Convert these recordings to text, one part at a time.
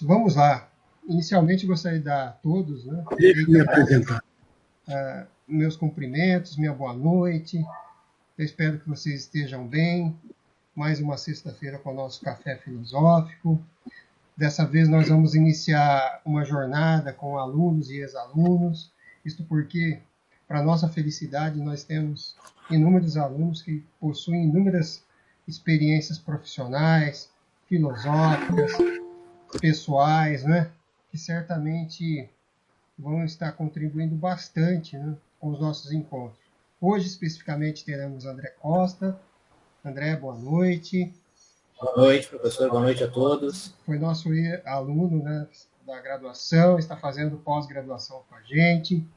Vamos lá. Inicialmente, gostaria de dar a todos, né, Deixa eu me apresentar. Meus cumprimentos, minha boa noite. Eu espero que vocês estejam bem. Mais uma sexta-feira com o nosso Café Filosófico. Dessa vez nós vamos iniciar uma jornada com alunos e ex-alunos. Isto porque, para nossa felicidade, nós temos inúmeros alunos que possuem inúmeras experiências profissionais, filosóficas, pessoais, né? Que certamente vão estar contribuindo bastante, né, com os nossos encontros. Hoje, especificamente, teremos André Costa. André, boa noite. Boa noite, professor. Boa noite a todos. Foi nosso aluno, né, da graduação, está fazendo pós-graduação com a gente.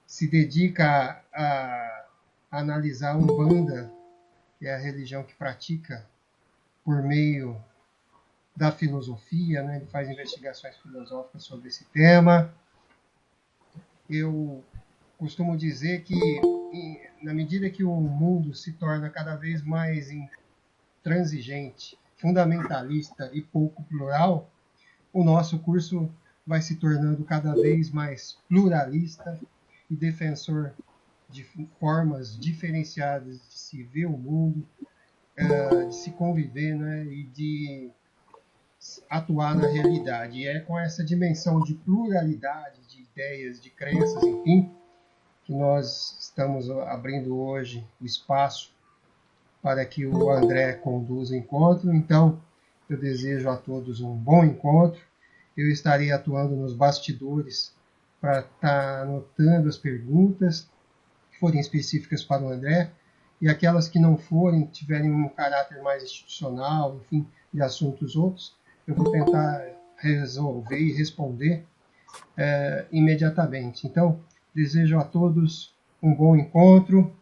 Se dedica a analisar a Umbanda, que é a religião que pratica por meio da filosofia, né? Ele faz investigações filosóficas sobre esse tema. Eu costumo dizer que, na medida que o mundo se torna cada vez mais intransigente, fundamentalista e pouco plural, o nosso curso vai se tornando cada vez mais pluralista e defensor de formas diferenciadas de se ver o mundo, de se conviver, né, e de atuar na realidade. E é com essa dimensão de pluralidade de ideias, de crenças, enfim, que nós estamos abrindo hoje o espaço para que o André conduza o encontro. Então, eu desejo a todos um bom encontro. Eu estarei atuando nos bastidores para estar anotando as perguntas que forem específicas para o André, e aquelas que não forem, tiverem um caráter mais institucional, enfim, de assuntos outros, eu vou tentar resolver e responder imediatamente. Então, desejo a todos um bom encontro.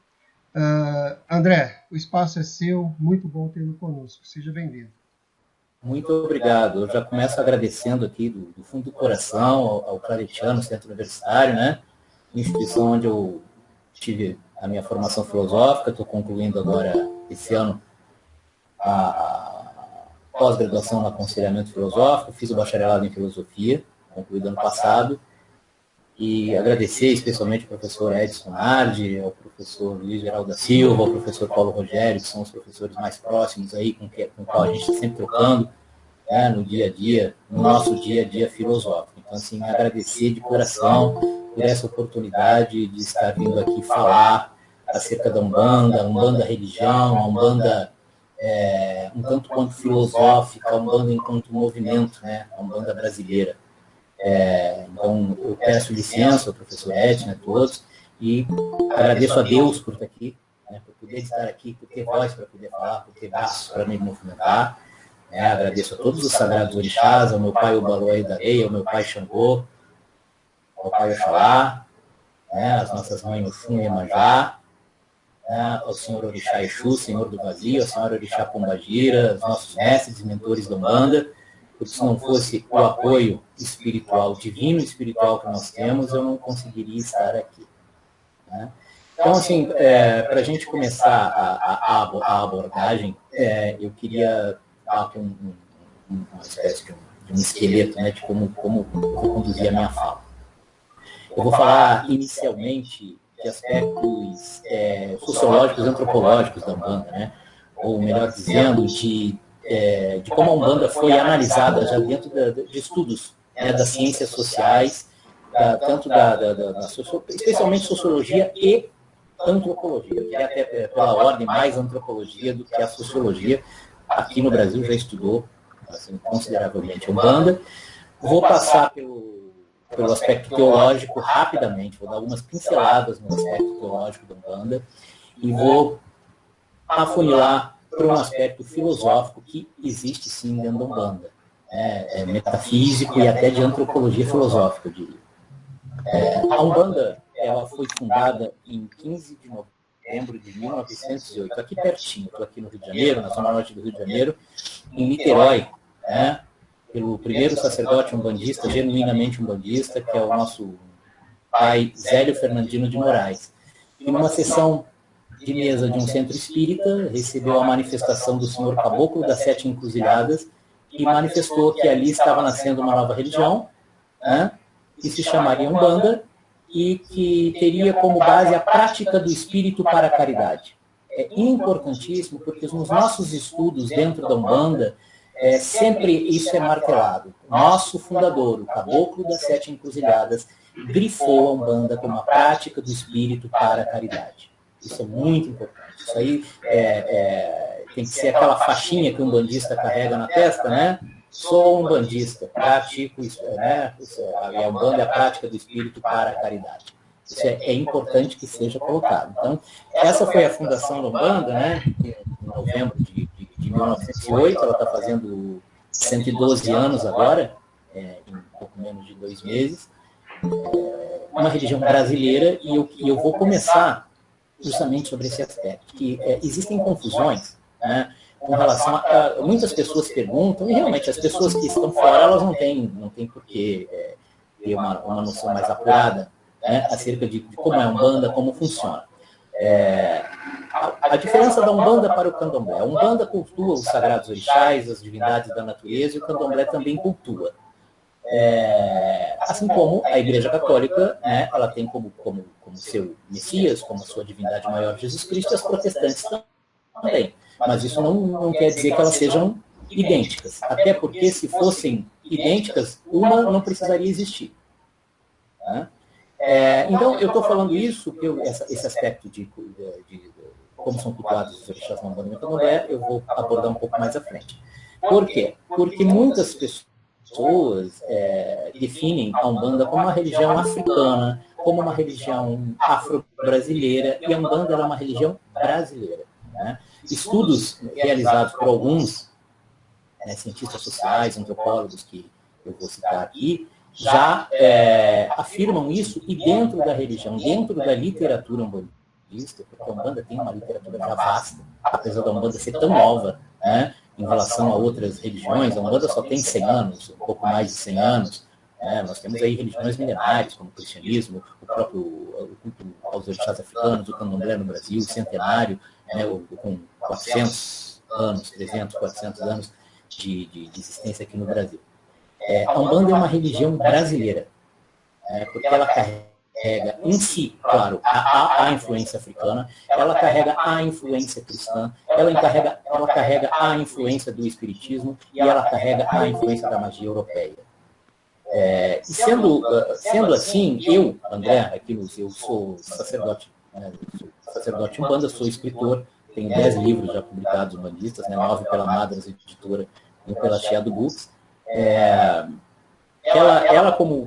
André, o espaço é seu, muito bom tê-lo conosco. Seja bem-vindo. Muito obrigado. Eu já começo agradecendo aqui do fundo do coração ao Claretiano, Centro Universitário, né? Instituição onde eu tive a minha formação filosófica. Estou concluindo agora, esse ano, a pós-graduação no aconselhamento filosófico. Fiz o bacharelado em filosofia, concluído ano passado. E agradecer especialmente ao professor Edson Nardi, ao professor Luiz Geraldo da Silva, ao professor Paulo Rogério, que são os professores mais próximos aí, com o qual a gente está sempre trocando, né, no dia a dia, no nosso dia a dia filosófico. Então, assim, agradecer de coração por essa oportunidade de estar vindo aqui falar acerca da Umbanda religião, a Umbanda um tanto quanto filosófica, a Umbanda enquanto movimento, né, a Umbanda brasileira. Então, eu peço licença ao professor Edson, a todos, e agradeço a Deus por estar aqui, né, por poder estar aqui, por ter voz para poder falar, por ter braços para me movimentar. Agradeço a todos os sagrados orixás, ao meu pai Obaluai da Areia, ao meu pai Xangô, ao pai Oxalá, às nossas mães Oxum e Iemanjá, ao senhor Orixá Exu, senhor do vazio, ao senhor Orixá Pombagira, aos nossos mestres e mentores da Umbanda, porque se não fosse o apoio espiritual, divino e espiritual que nós temos, eu não conseguiria estar aqui. Né? Então, assim, para a gente começar a abordagem, eu queria dar aqui uma espécie de um esqueleto, né, de como eu vou conduzir a minha fala. Eu vou falar inicialmente de aspectos sociológicos e antropológicos da Umbanda, né? Ou melhor dizendo, de como a Umbanda foi analisada já dentro de estudos, né, das ciências sociais, tanto especialmente sociologia e antropologia, que é até pela ordem mais antropologia do que a sociologia. Aqui no Brasil já estudou assim, consideravelmente a Umbanda. Vou passar pelo aspecto teológico rapidamente, vou dar algumas pinceladas no aspecto teológico da Umbanda e vou afunilar para um aspecto filosófico que existe sim dentro da Umbanda, metafísico e até de antropologia filosófica, eu diria. A Umbanda ela foi fundada em 15 de novembro de 1908, aqui pertinho, estou aqui no Rio de Janeiro, na zona norte do Rio de Janeiro, em Niterói, pelo primeiro sacerdote umbandista, genuinamente umbandista, que é o nosso pai Zélio Fernandino de Moraes. E numa sessão de mesa de um centro espírita, recebeu a manifestação do senhor Caboclo das Sete Encruzilhadas, e manifestou que ali estava nascendo uma nova religião, né, que se chamaria Umbanda, e que teria como base a prática do espírito para a caridade. É importantíssimo, porque nos nossos estudos dentro da Umbanda, sempre isso é martelado. Nosso fundador, o Caboclo das Sete Encruzilhadas, grifou a Umbanda como a prática do espírito para a caridade. Isso é muito importante. Isso aí tem que ser aquela faixinha que um umbandista carrega na testa, né? Sou umbandista, pratico isso, né? A Umbanda é a prática do espírito para a caridade. Isso é importante que seja colocado. Então, essa foi a fundação da Umbanda, né? Em novembro de 1908, ela está fazendo 112 anos agora, em pouco menos de 2 meses. Uma religião brasileira, e eu vou começar justamente sobre esse aspecto, que existem confusões, né, com relação a... Muitas pessoas perguntam, e realmente as pessoas que estão fora, elas não têm por que ter uma noção mais apurada, né, acerca de como é a Umbanda, como funciona. A diferença da Umbanda para o Candomblé. A Umbanda cultua os sagrados orixás, as divindades da natureza, e o Candomblé também cultua. Assim como a Igreja Católica, né, ela tem como seu Messias, como sua divindade maior, Jesus Cristo, e as protestantes também. Mas isso não quer dizer que elas sejam idênticas. Até porque, se fossem idênticas, uma não precisaria existir. Né? Então, eu estou falando isso, esse aspecto de como são cultuados os orixás na Umbanda e no Candomblé, eu vou abordar um pouco mais à frente. Por quê? Porque muitas pessoas definem a Umbanda como uma religião africana, como uma religião afro-brasileira, e a Umbanda é uma religião brasileira. Né? Estudos realizados por alguns cientistas sociais, antropólogos, que eu vou citar aqui, já afirmam isso, e dentro da religião, dentro da literatura umbandista, porque a Umbanda tem uma literatura já vasta, apesar da Umbanda ser tão nova, né, em relação a outras religiões. A Umbanda só tem 100 anos, um pouco mais de 100 anos. Nós temos aí religiões milenares, como o cristianismo, o próprio culto aos orixás africanos, o candomblé no Brasil, centenário, com 400 anos, 300, 400 anos de existência aqui no Brasil. A Umbanda é uma religião brasileira, porque ela carrega em si, claro, a influência africana, ela carrega a influência cristã, ela carrega a influência do espiritismo, e ela carrega a influência da magia europeia. Sendo assim, eu, André, aqui eu sou sacerdote, sacerdote umbanda, sou escritor, tenho 10 livros já publicados umbandistas, 9 pela Madras Editora e pela Chiado Books. Ela como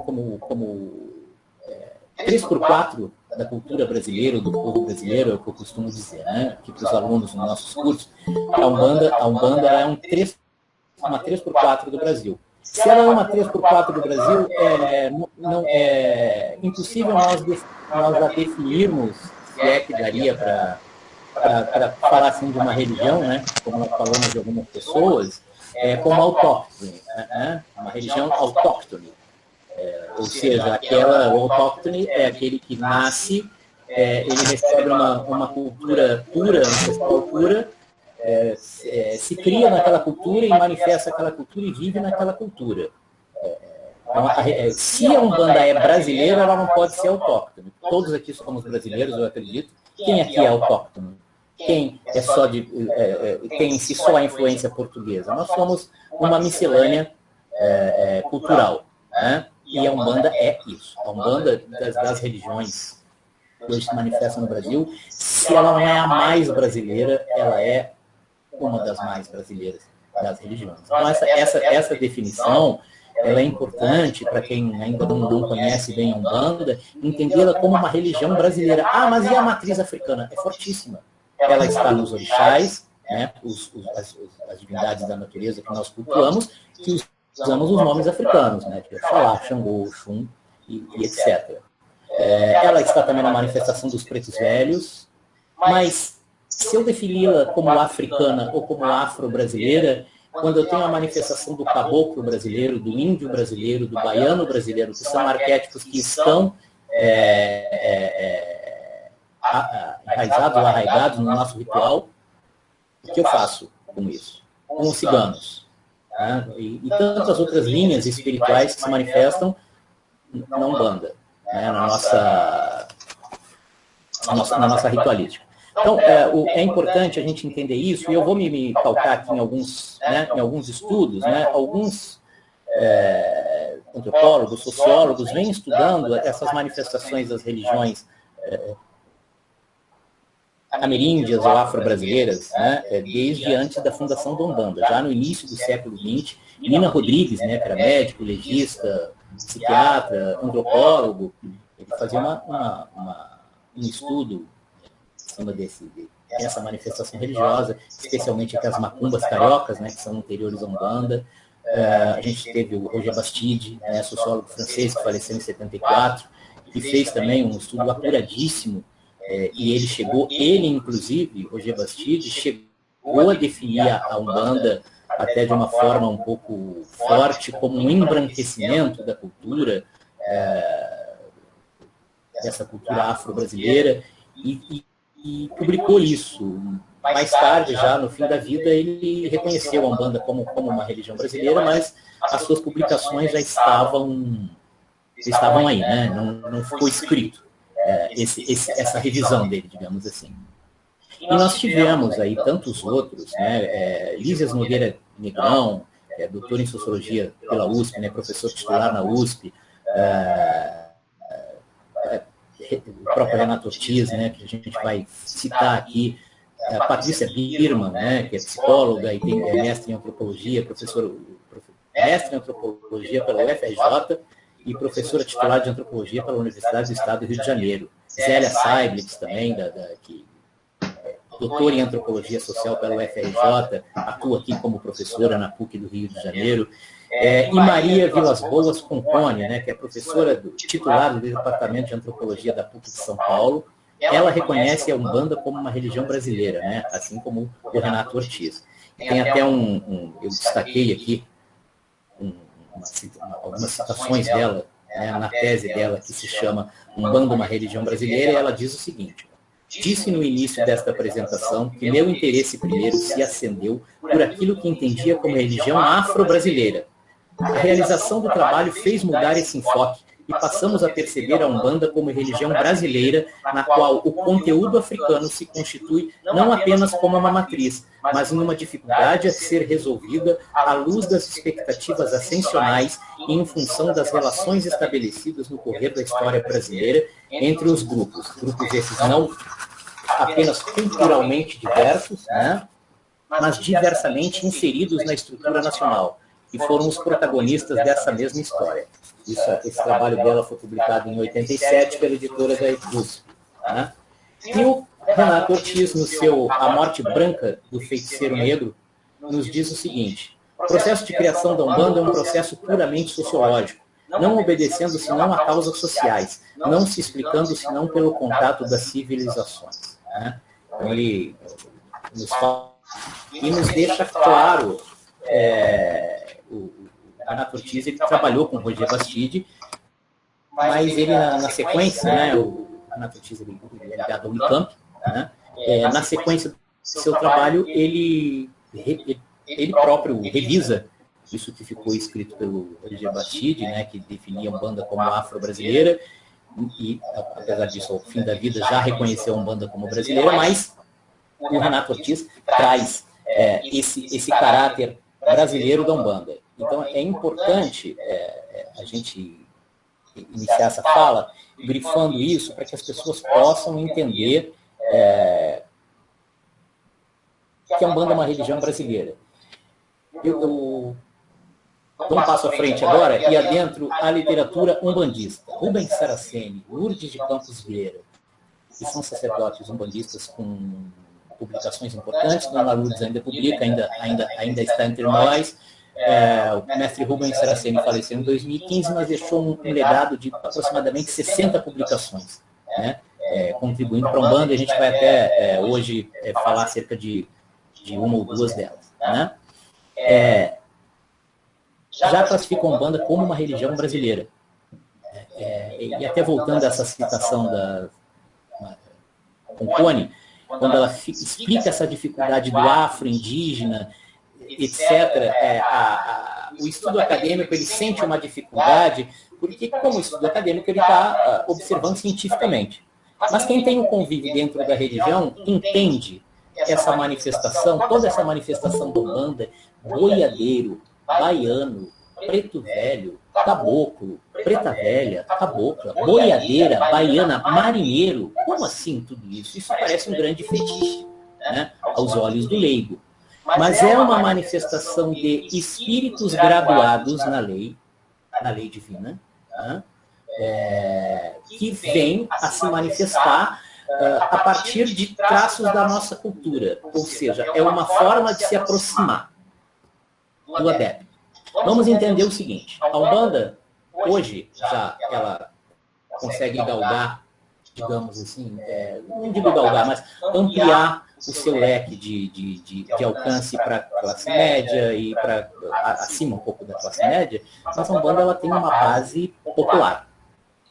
3/4 da cultura brasileira, do povo brasileiro, é o que eu costumo dizer, né? Aqui para os alunos dos nossos cursos, a Umbanda é uma 3/4 do Brasil. Se ela é uma 3/4 do Brasil, não é impossível nós já definirmos, se é que daria para falar assim de uma religião, né? Como nós falamos de algumas pessoas, como autóctone, né? Uma religião autóctone. Ou seja, o autóctone é aquele que nasce, ele recebe uma cultura pura, ancestral pura, se cria naquela cultura e manifesta aquela cultura e vive naquela cultura. Então, se a Umbanda é brasileira, ela não pode ser autóctone. Todos aqui somos brasileiros, eu acredito. Quem aqui é autóctone? Quem tem em si só a influência portuguesa? Nós somos uma miscelânea cultural, né? E a Umbanda é isso. A Umbanda das religiões que hoje se manifestam no Brasil, se ela não é a mais brasileira, ela é uma das mais brasileiras das religiões. Então, essa definição, ela é importante para quem ainda não conhece bem a Umbanda, entendê-la como uma religião brasileira. Mas e a matriz africana? É fortíssima. Ela está nos orixás, né, as divindades da natureza que nós cultuamos, que usamos os nomes africanos, né, de Oxalá, Xangô, Oxum e etc. Ela está também na manifestação dos pretos velhos, mas se eu defini-la como africana ou como afro-brasileira, quando eu tenho a manifestação do caboclo brasileiro, do índio brasileiro, do baiano brasileiro, que são arquétipos que estão enraizados ou arraigados no nosso ritual, o que eu faço com isso? Com os ciganos. né? E tantas outras linhas espirituais que se manifestam na Umbanda, né? na nossa ritualística. Então, é importante a gente entender isso, e eu vou me calcar aqui em alguns estudos, né? Alguns antropólogos, sociólogos vêm estudando essas manifestações das religiões ameríndias ou afro-brasileiras, né? Desde antes da fundação da Umbanda, já no início do século XX. Nina Rodrigues, né, que era médico, legista, psiquiatra, antropólogo, ele fazia um estudo em cima dessa manifestação religiosa, especialmente aqui as macumbas cariocas, né, que são anteriores à Umbanda. A gente teve o Roger Bastide, né, sociólogo francês, que faleceu em 74, que fez também um estudo apuradíssimo, e ele inclusive, Roger Bastide, chegou a definir a Umbanda até de uma forma um pouco forte, como um embranquecimento da cultura, dessa cultura afro-brasileira, e publicou isso. Mais tarde, já no fim da vida, ele reconheceu a Umbanda como uma religião brasileira, mas as suas publicações já estavam aí, né? Não ficou escrito essa revisão dele, digamos assim. E nós tivemos aí tantos outros, né? Lísias Nogueira Negrão, doutor em Sociologia pela USP, né? Professor titular na USP, o próprio Renato Ortiz, né? Que a gente vai citar aqui, Patrícia Birman, né? Que é psicóloga e tem mestre em antropologia, mestre em antropologia pela UFRJ e professora titular de antropologia pela Universidade do Estado do Rio de Janeiro. Zélia Seiblitz também, que doutora em antropologia social pela UFRJ, atua aqui como professora na PUC do Rio de Janeiro. E Maria Vilas Boas Concone, né, que é professora titular do Departamento de Antropologia da PUC de São Paulo. Ela reconhece a Umbanda como uma religião brasileira, né, assim como o Renato Ortiz. Tem até eu destaquei aqui algumas citações dela, né, na tese dela, que se chama Umbanda, uma religião brasileira, e ela diz o seguinte: disse no início desta apresentação que meu interesse primeiro se acendeu por aquilo que entendia como religião afro-brasileira. A realização do trabalho fez mudar esse enfoque e passamos a perceber a Umbanda como religião brasileira, na qual o conteúdo africano se constitui não apenas como uma matriz, mas em uma dificuldade a ser resolvida à luz das expectativas ascensionais e em função das relações estabelecidas no correr da história brasileira entre os grupos esses não apenas culturalmente diversos, né, mas diversamente inseridos na estrutura nacional, que foram os protagonistas dessa mesma história. Esse trabalho dela foi publicado em 87 pela editora da USP. Né? E o Renato Ortiz, no seu A Morte Branca do Feiticeiro Negro, nos diz o seguinte: o processo de criação da Umbanda é um processo puramente sociológico, não obedecendo senão a causas sociais, não se explicando senão pelo contato das civilizações. Né? Então ele nos fala e nos deixa claro. O Renato Ortiz, ele trabalhou com o Roger Bastide, mas ele, na sequência, né, o Renato Ortiz ele é ligado ao Unicamp, né, na sequência do seu trabalho, ele próprio revisa isso que ficou escrito pelo Roger Bastide, né, que definia a Umbanda como afro-brasileira, e, apesar disso, ao fim da vida, já reconheceu a Umbanda como brasileira, mas o Renato Ortiz traz esse caráter brasileiro da Umbanda. Então, é importante a gente iniciar essa fala grifando isso para que as pessoas possam entender que a Umbanda é uma religião brasileira. Eu dou um passo à frente agora e adentro a literatura umbandista. Rubens Saraceni, Lourdes de Campos Vieira, que são sacerdotes umbandistas com publicações importantes. Dona Lourdes ainda publica, ainda está entre nós. O mestre Rubens Saraceni faleceu em 2015, mas deixou um legado de aproximadamente 60 publicações, né, contribuindo para a Umbanda. A gente vai até hoje falar cerca de uma ou duas delas. Né? Já classificam a Umbanda como uma religião brasileira. E até voltando a essa citação da Concone, quando ela explica essa dificuldade do afro-indígena etc., o estudo acadêmico ele sente uma dificuldade, porque como estudo acadêmico ele está observando cientificamente. Mas quem tem um convívio dentro da religião entende essa manifestação, toda essa manifestação do Umbanda, boiadeiro, baiano, preto velho, caboclo, preta velha, cabocla, boiadeira, baiana, marinheiro. Como assim tudo isso? Isso parece um grande fetiche, né, aos olhos do leigo. Mas é uma manifestação de espíritos graduados na lei divina, né, que vem a se manifestar a partir de traços da nossa cultura. Ou seja, é uma forma de se aproximar do adepto. Vamos entender o seguinte, a Umbanda, hoje, já ela consegue galgar, digamos assim, não digo galgar, mas ampliar o seu leque de alcance para a classe média e para acima um pouco da classe média, mas a Umbanda ela tem uma base popular.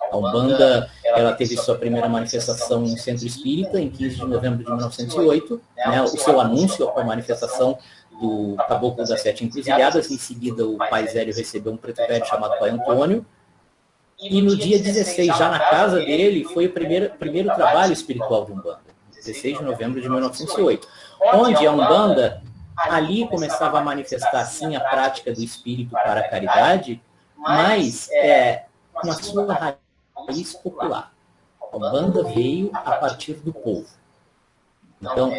A Umbanda ela teve sua primeira manifestação no Centro Espírita, em 15 de novembro de 1908, né, o seu anúncio com a manifestação do Caboclo das Sete Encruzilhadas. Em seguida, o Pai Zélio recebeu um preto velho chamado Pai Antônio. E no dia 16, já na casa dele, foi o primeiro trabalho espiritual de Umbanda, 16 de novembro de 1908, onde a Umbanda ali começava a manifestar, sim, a prática do espírito para a caridade, mas com a sua raiz popular. A Umbanda veio a partir do povo. Então,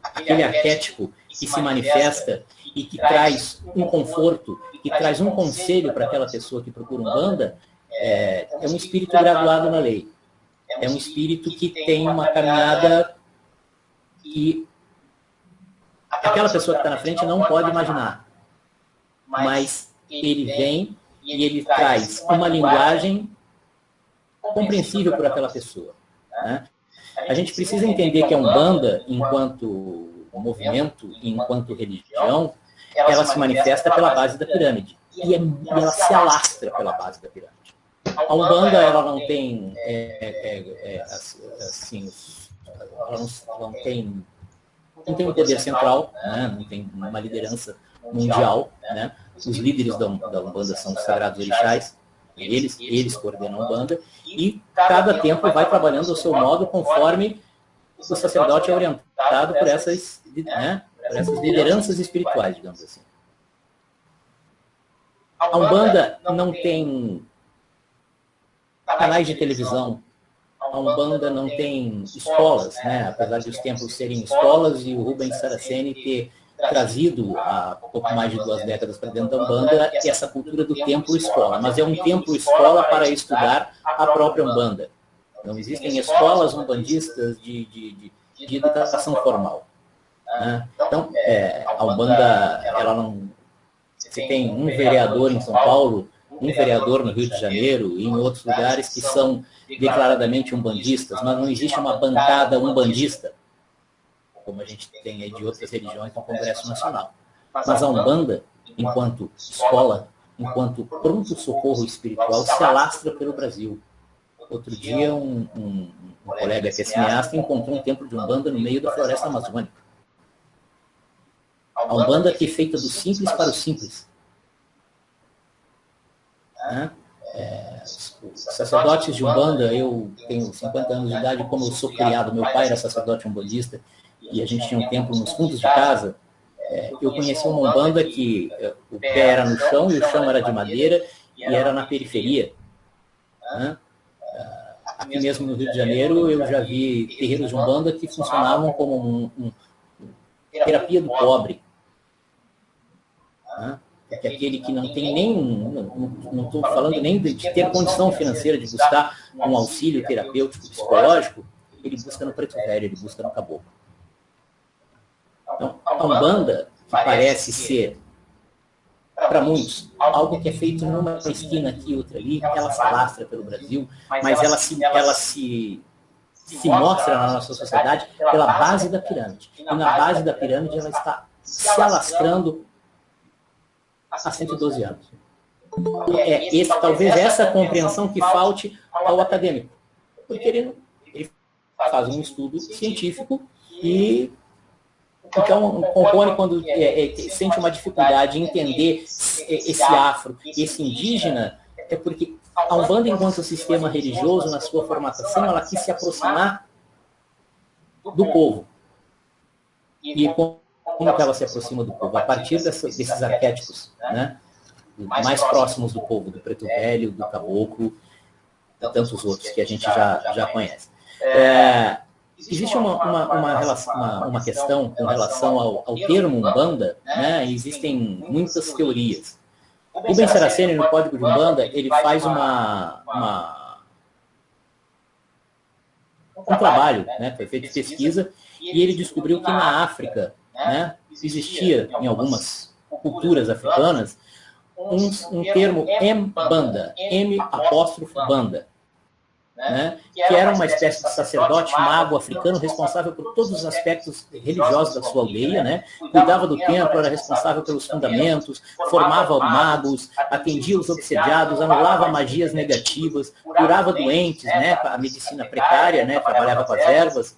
aquele arquétipo que se manifesta e que traz um conforto, que traz um conselho para aquela pessoa que procura Umbanda, é um espírito graduado na lei. É um espírito que tem uma caminhada que aquela pessoa que está na frente não pode imaginar. Mas ele vem e ele traz uma linguagem compreensível por aquela pessoa, né? A gente precisa entender que a Umbanda, enquanto movimento, enquanto religião, ela se manifesta pela base da pirâmide. E ela se alastra pela base da pirâmide. A Umbanda, ela não tem, assim, ela não tem um poder central, né? Não tem uma liderança mundial, né? Os líderes da Umbanda são os sagrados orixás, eles coordenam a Umbanda, e cada templo vai trabalhando ao seu modo conforme o sacerdote é orientado por essas, né, por essas lideranças espirituais, digamos assim. A Umbanda não tem canais de televisão, a Umbanda não tem escolas, né, apesar de os templos serem escolas e o Rubens Saraceni ter trazido há pouco mais de 2 décadas para dentro da Umbanda essa cultura do templo-escola, mas é um templo-escola para estudar a própria Umbanda. Não existem escolas umbandistas de educação formal, né? Então, a Umbanda, ela não... Você tem um vereador em São Paulo, um vereador no Rio de Janeiro e em outros lugares que são declaradamente umbandistas, mas não existe uma bancada umbandista, como a gente tem aí de outras religiões no Congresso Nacional. Mas a Umbanda, enquanto escola, enquanto pronto-socorro espiritual, se alastra pelo Brasil. Outro dia, um colega que é cineasta encontrou um templo de Umbanda no meio da floresta amazônica. A Umbanda que é feita do simples para o simples. Né? Os sacerdotes de Umbanda, eu tenho 50 anos de idade, como eu sou criado, meu pai era sacerdote umbandista, e a gente tinha um templo nos fundos de casa, eu conheci uma Umbanda que o pé era no chão e o chão era de madeira e era na periferia. Né? Aqui mesmo no Rio de Janeiro eu já vi terreiros de Umbanda que funcionavam como terapia do pobre. Né? Que aquele que não tem nem, não estou falando nem de ter condição financeira de buscar um auxílio terapêutico psicológico, ele busca no preto velho, ele busca no caboclo. Então, a Umbanda, que parece ser, para muitos, algo que é feito numa esquina aqui, outra ali, ela se alastra pelo Brasil, mas ela se mostra na nossa sociedade pela base da pirâmide. E na base da pirâmide ela está se alastrando há 112 anos. Talvez essa compreensão que falte ao acadêmico, porque ele faz um estudo científico e Então, compõe quando sente uma dificuldade em entender esse afro, esse indígena, é porque a Umbanda, enquanto sistema religioso, na sua formatação, ela quis se aproximar do povo. E como que ela se aproxima do povo? A partir desses arquétipos, né? Mais próximos do povo, do preto velho, do caboclo, e tantos outros que a gente já conhece. Existe uma questão com relação ao termo Umbanda, né? Existem muitas teorias. O Rubens Saraceni, no Código de Umbanda, ele faz um trabalho, né? Foi feito pesquisa, e ele descobriu que na África, né, existia, em algumas culturas africanas, um termo Mbanda, M''Banda, né, que era uma espécie de sacerdote mago africano responsável por todos os aspectos religiosos da sua aldeia, né, cuidava do templo, era responsável pelos fundamentos, formava magos, atendia os obsediados, anulava magias negativas, curava doentes, né, a medicina precária, né, trabalhava com as ervas,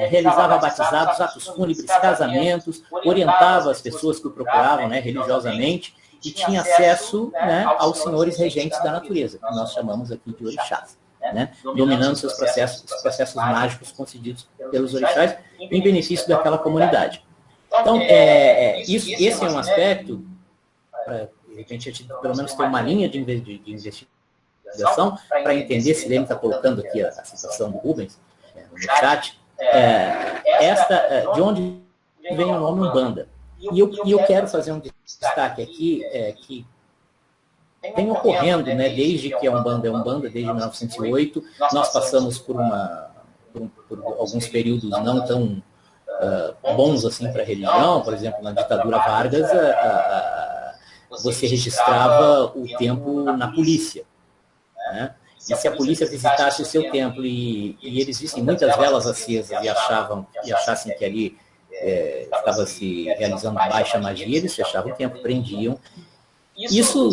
realizava batizados, atos fúnebres, casamentos, orientava as pessoas que o procuravam, né, religiosamente, e tinha acesso, né, aos senhores regentes da natureza, que nós chamamos aqui de orixás, né, dominando os processos mágicos concedidos pelos orixás em benefício daquela comunidade. Então, esse é um aspecto, para de repente a gente pelo menos ter uma linha de investigação para entender, se ele está colocando aqui a situação do Rubens no chat, de onde vem o nome Umbanda. E eu quero fazer um destaque aqui, que vem ocorrendo, né, desde que a Umbanda é Umbanda, desde 1908, nós passamos por alguns períodos não tão bons assim para a religião. Por exemplo, na ditadura Vargas, você registrava o templo na polícia, né? E se a polícia visitasse o seu templo e eles vissem muitas velas acesas e achassem que ali estava se realizando baixa magia, eles fechavam o templo, prendiam. Isso,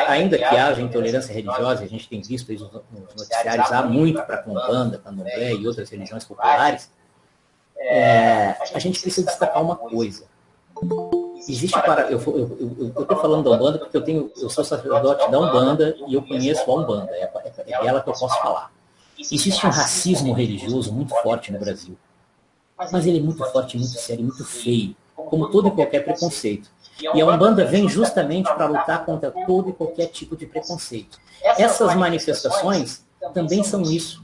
ainda que haja intolerância religiosa, a gente tem visto isso nos noticiários, há muito para a Umbanda, Candomblé e outras religiões populares, a gente precisa destacar uma coisa. Existe eu estou falando da Umbanda porque eu sou sacerdote da Umbanda e eu conheço a Umbanda, é dela que eu posso falar. Existe um racismo religioso muito forte no Brasil, mas ele é muito forte, muito sério, muito feio, como todo e qualquer preconceito. E a Umbanda vem justamente para lutar contra todo e qualquer tipo de preconceito. Essas manifestações também são isso.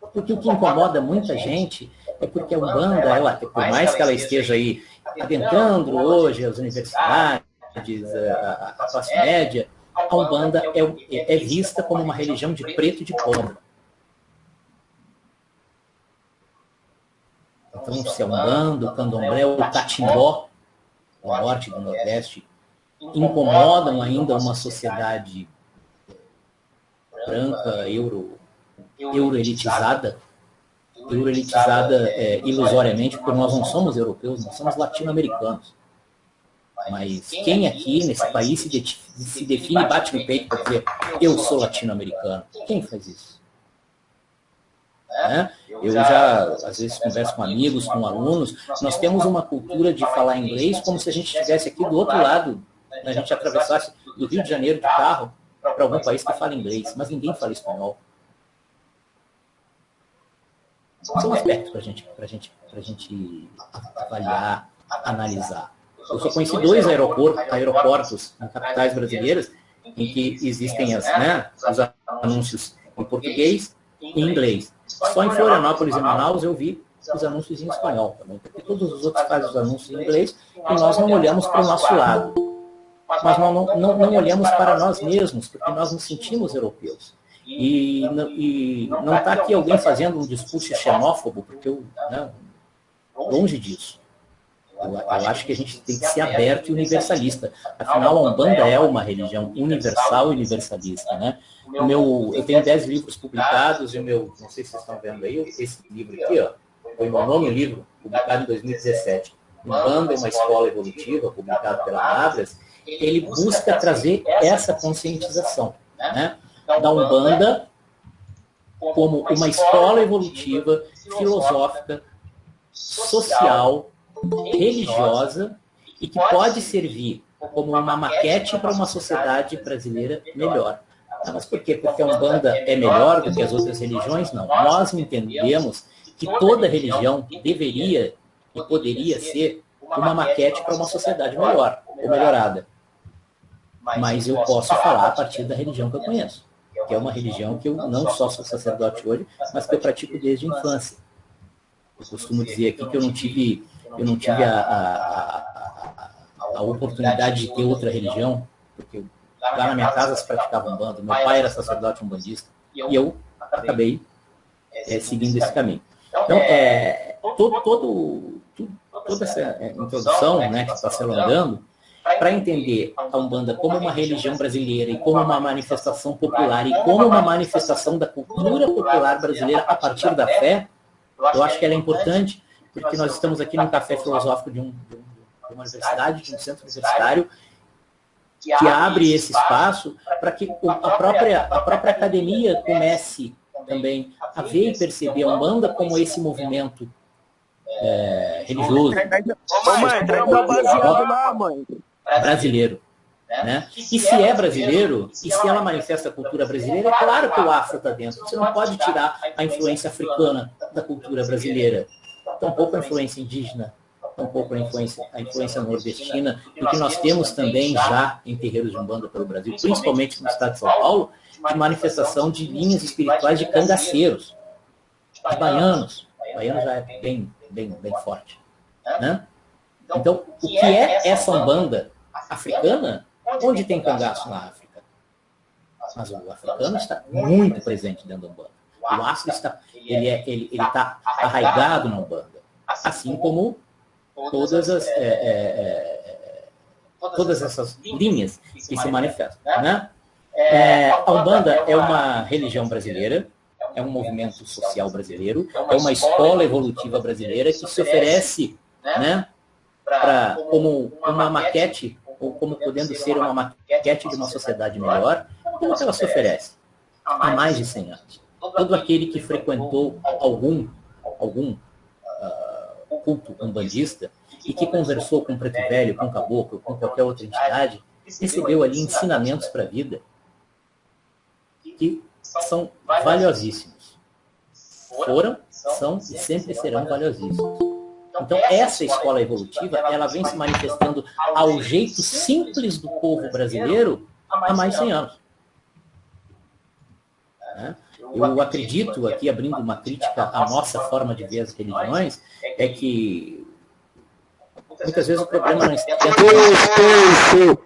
Porque o que incomoda muita gente é porque a Umbanda, por mais que ela esteja aí adentrando hoje as universidades, a classe média, a Umbanda é vista como uma religião de preto e de pobre. Então, se a Umbanda, o Candomblé, o Catimbó, do norte e do nordeste, incomodam ainda uma sociedade branca, euroelitizada ilusoriamente, porque nós não somos europeus, nós somos latino-americanos. Mas quem aqui nesse país se define, bate no peito para dizer eu sou latino-americano? Quem faz isso? Eu já, às vezes, converso com amigos, com alunos, nós temos uma cultura de falar inglês como se a gente estivesse aqui do outro lado, né? A gente atravessasse do Rio de Janeiro de carro para algum país que fala inglês, mas ninguém fala espanhol. São aspectos para a gente avaliar, analisar. Eu só conheci 2 aeroportos em capitais brasileiras em que existem os anúncios em português e em inglês. Só em Florianópolis e Manaus eu vi os anúncios em espanhol também, porque todos os outros fazem os anúncios em inglês e nós não olhamos para o nosso lado. Mas não olhamos para nós mesmos, porque nós nos sentimos europeus. E não está aqui alguém fazendo um discurso xenófobo, porque longe disso. Eu acho que a gente tem que ser aberto e universalista. Afinal, a Umbanda é uma religião universal e universalista, né? Eu tenho 10 livros publicados, e não sei se vocês estão vendo aí, esse livro aqui, foi meu nono livro, publicado em 2017. Umbanda é uma escola evolutiva, publicado pela Madras. Ele busca trazer essa conscientização, né, da Umbanda como uma escola evolutiva, filosófica, social, religiosa, e que pode servir como uma maquete para uma sociedade brasileira melhor. Ah, mas por quê? Porque a Umbanda é melhor do que as outras religiões? Não. Nós entendemos que toda religião deveria e poderia ser uma maquete para uma sociedade melhor, ou melhorada. Mas eu posso falar a partir da religião que eu conheço, que é uma religião que eu não só sou sacerdote hoje, mas que eu pratico desde a infância. Eu costumo dizer aqui que eu não tive a oportunidade de ter outra religião, porque lá na minha casa se praticava Umbanda, meu pai era sacerdote umbandista, e eu acabei seguindo esse caminho. Então, toda essa introdução, né, que está se alongando, para entender a Umbanda como uma religião brasileira e como uma manifestação popular e como uma manifestação da cultura popular brasileira a partir da fé, eu acho que ela é importante, porque nós estamos aqui num café filosófico de uma universidade, de um centro universitário, que abre esse espaço para que a própria academia comece também a ver e perceber a Umbanda como esse movimento religioso, brasileiro. Né? E se é brasileiro, e se ela manifesta a cultura brasileira, é claro que o afro está dentro. Você não pode tirar a influência africana da cultura brasileira, tampouco a influência indígena, tampouco a influência nordestina, porque nós temos também já em terreiros de Umbanda pelo Brasil, principalmente no estado de São Paulo, de manifestação de linhas espirituais de cangaceiros, de baianos. O baiano já é bem forte. Né? Então, o que é essa Umbanda africana? Onde tem cangaço na África? Mas o africano está muito presente dentro da Umbanda. O afro está arraigado na Umbanda. Assim como todas essas linhas que se manifestam. Né? A Umbanda é uma religião brasileira, é um movimento social brasileiro, é uma escola evolutiva brasileira que se oferece, né, como uma maquete, ou como podendo ser uma maquete de uma sociedade melhor. Como que ela se oferece? Há mais de 100 anos. Todo aquele que frequentou algum culto umbandista e que conversou com o preto velho, com o caboclo, com qualquer outra entidade, recebeu ali ensinamentos para a vida que são valiosíssimos. Foram, são e sempre serão valiosíssimos. Então, essa escola evolutiva, ela vem se manifestando ao jeito simples do povo brasileiro há mais de 100 anos. Eu acredito, aqui abrindo uma crítica à nossa forma de ver as religiões, é que muitas vezes o problema não está dentro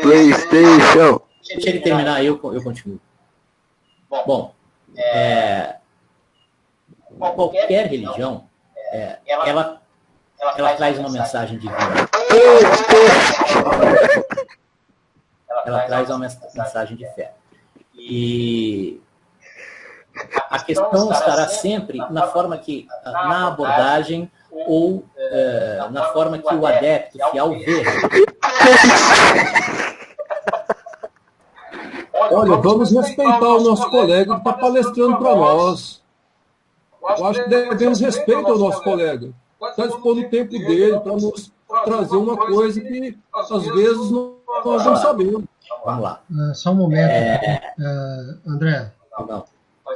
PlayStation. Deixa ele terminar, eu continuo. Bom, qualquer religião, ela traz uma mensagem divina. Ela traz uma mensagem de fé. E a questão estará sempre na forma na abordagem ou na forma que o adepto fiel vê. Olha, vamos respeitar o nosso colega que está palestrando para nós. Eu acho que devemos respeitar o nosso colega. Está dispondo o tempo dele para nos trazer uma coisa que, às vezes, nós não sabemos. Vamos lá. Só um momento, André. Não.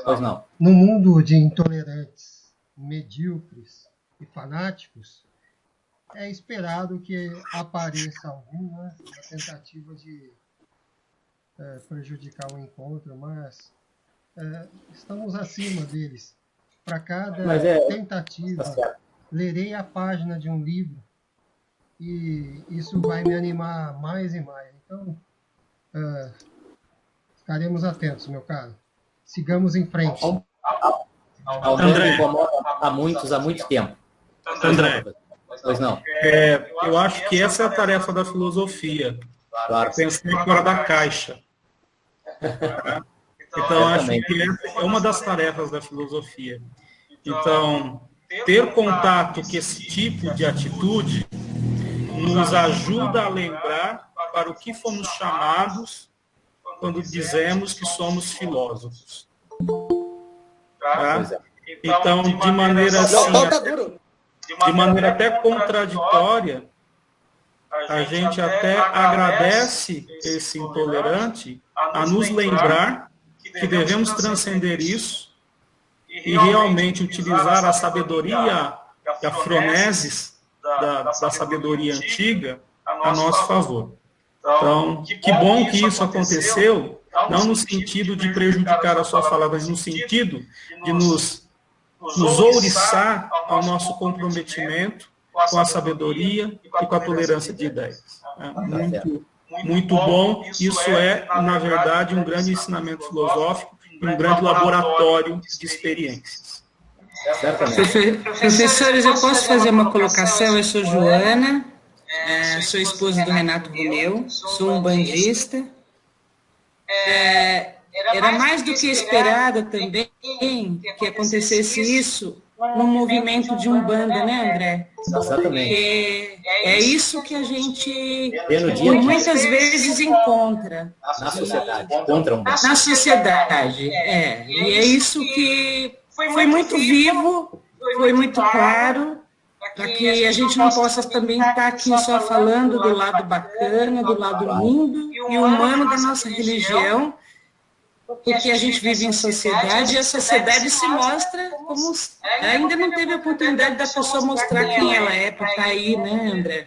Pois não. No mundo de intolerantes, medíocres e fanáticos, é esperado que apareça alguma na tentativa de prejudicar o encontro, mas estamos acima deles. Para cada tentativa, lerei a página de um livro e isso vai me animar mais e mais. Então, ficaremos atentos, meu caro. Sigamos em frente. André incomoda há muito tempo. André, pois não. Eu acho que essa é a tarefa da filosofia. Claro. Pensar fora da caixa. Então, acho que essa é uma das tarefas da filosofia. Então, ter contato com esse tipo de atitude nos ajuda a lembrar para o que fomos chamados quando dizemos que somos filósofos. Tá? Então, de maneira assim, de maneira até contraditória, a gente até agradece esse intolerante a nos lembrar que devemos transcender isso e realmente utilizar a sabedoria e a fronesis da sabedoria antiga a nosso favor. Então, que bom que isso aconteceu, não no sentido de prejudicar a sua fala, mas no sentido de nos ouriçar ao nosso comprometimento com a sabedoria e com a tolerância de ideias. Muito bom. Isso é, na verdade, um grande ensinamento filosófico e um grande laboratório de experiências. Professores, eu posso fazer uma colocação? Eu sou Joana, sou esposa do Renato Romeu, sou umbandista. Era mais do que esperado também que acontecesse isso no movimento de Umbanda, né, André? Exatamente. Porque é isso que a gente muitas vezes encontra. Na sociedade, contra Umbanda. Na sociedade, E é isso que foi muito vivo, foi muito claro, para que a gente não possa também estar aqui só falando do lado bacana, do lado lindo e humano da nossa religião, porque a gente vive em sociedade e a sociedade se mostra como... Ainda não teve a oportunidade da pessoa mostrar quem ela é para estar aí, né, André?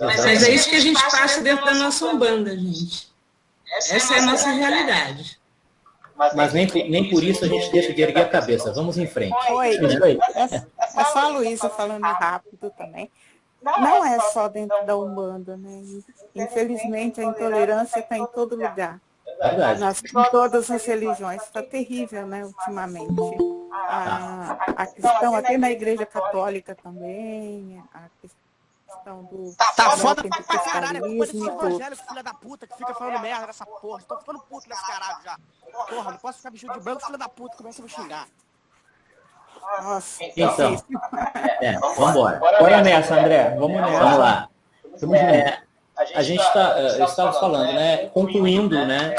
Mas é isso que a gente passa dentro da nossa Umbanda, gente. Essa é a nossa realidade. Mas nem por isso a gente deixa de erguer a cabeça. Vamos em frente. Oi, é só a Luísa falando rápido também. Não é só dentro da Umbanda, né? Infelizmente, a intolerância está em todo lugar. Em todas as religiões. Está terrível, né, ultimamente. A questão aqui na Igreja Católica também, a questão do... Tá foda pra caralho, é culpa desse evangélico, filha da puta, que fica falando merda nessa porra. Tô ficando puto nesse caralho já. Porra, não posso ficar vestido de branco, filha da puta, começa a me xingar. Nossa, então, vambora. Bora nessa, André. Vamos nessa. Vamos lá. A gente estava falando, né, concluindo, né,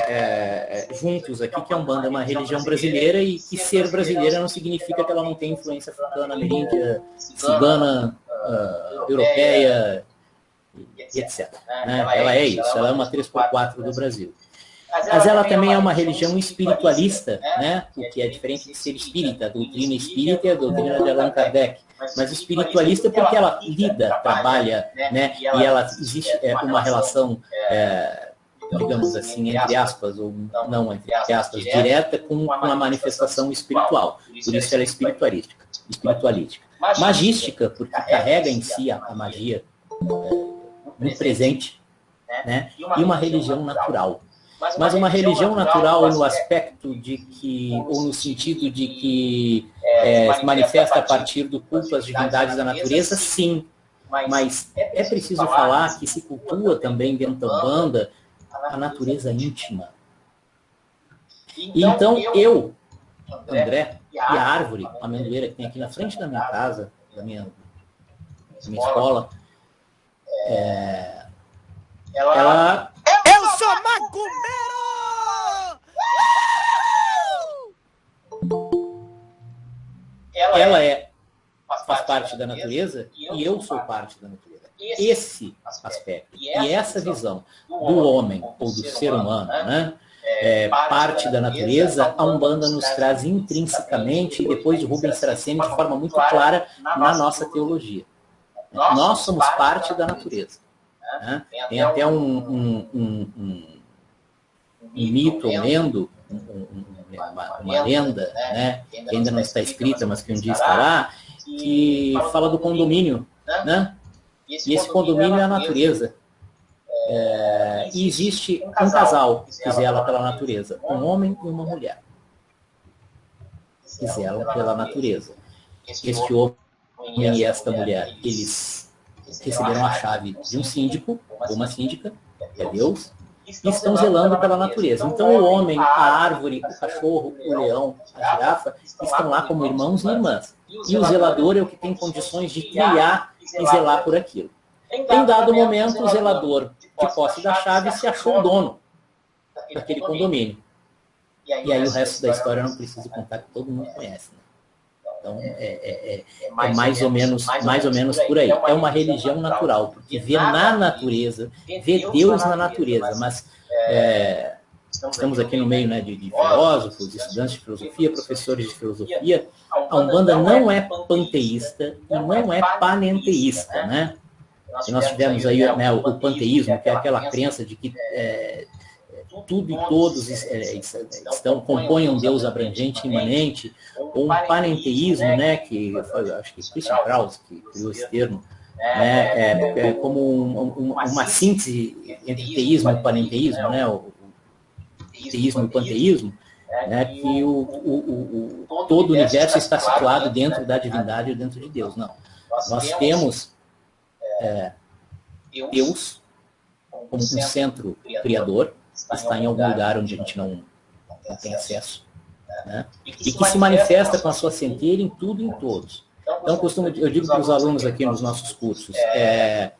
juntos aqui, que a Umbanda é uma religião brasileira e que ser brasileira não significa que ela não tem influência africana, ameríndia, cigana, europeia, etc. Né? Ela é isso, ela é uma 3x4 do Brasil. Mas ela também é uma religião espiritualista, né? O que é diferente de ser espírita. A doutrina espírita é a doutrina de Allan Kardec. Mas espiritualista porque ela lida, trabalha, né? E ela existe uma relação, digamos assim, entre aspas, ou não entre aspas, direta com a manifestação espiritual. Por isso ela é espiritualística. Magística, porque carrega em si a magia no presente, né? E uma religião natural. Mas uma religião natural no aspecto de que, ou no sentido de que se manifesta a partir do culto às divindades da natureza, sim. Mas é preciso falar que se cultua também dentro da Umbanda a natureza íntima. E então eu, André, e a árvore, a amendoeira que tem aqui na frente da minha casa, da minha escola, ela... Eu sou macumbeiro! Ela faz parte da natureza e eu sou parte da natureza. Esse aspecto e essa visão do homem ou do ser humano, né, parte da natureza, a Umbanda nos traz intrinsecamente, e depois de Rubens Saraceni, de forma muito clara, na nossa teologia. Nós somos parte da natureza. Né? Tem até um mito, um lendo, uma lenda, né? Que ainda não está escrita, mas que um dia estará, que fala do condomínio, né? E esse condomínio é a natureza. E existe um casal que zela pela natureza, um homem e uma mulher, que zelam pela natureza. Este homem e esta mulher, eles receberam a chave de um síndico, ou uma síndica, que é Deus, e estão zelando pela natureza. Então o homem, a árvore, o cachorro, o leão, a girafa, estão lá como irmãos e irmãs. E o zelador é o que tem condições de trilhar e zelar por aquilo. Em dado momento, o zelador, de posse da chave, se achou o dono. daquele condomínio. E aí o resto da história eu não preciso contar, que todo mundo conhece. Né? Então, é mais ou menos por aí. É uma religião natural, porque vê na natureza, vê Deus na natureza, mas estamos aqui no meio, né, de filósofos, estudantes de filosofia, professores de filosofia. A Umbanda não é panteísta e não é panenteísta, né? E nós tivemos aí, né, o panteísmo, que é aquela crença de que tudo e todos compõem um Deus abrangente, imanente, ou um panenteísmo, né, que acho que Christian Krauss que criou esse termo, né, como uma síntese entre teísmo e panenteísmo, né, o teísmo e panteísmo, né, que todo o universo está situado dentro da divindade ou dentro de Deus. Não. Nós temos Deus como um centro criador, está em algum lugar onde a gente não tem acesso, né? E que se manifesta com a sua centelha em tudo e em todos. Então, eu digo para os alunos aqui nos nossos cursos, eu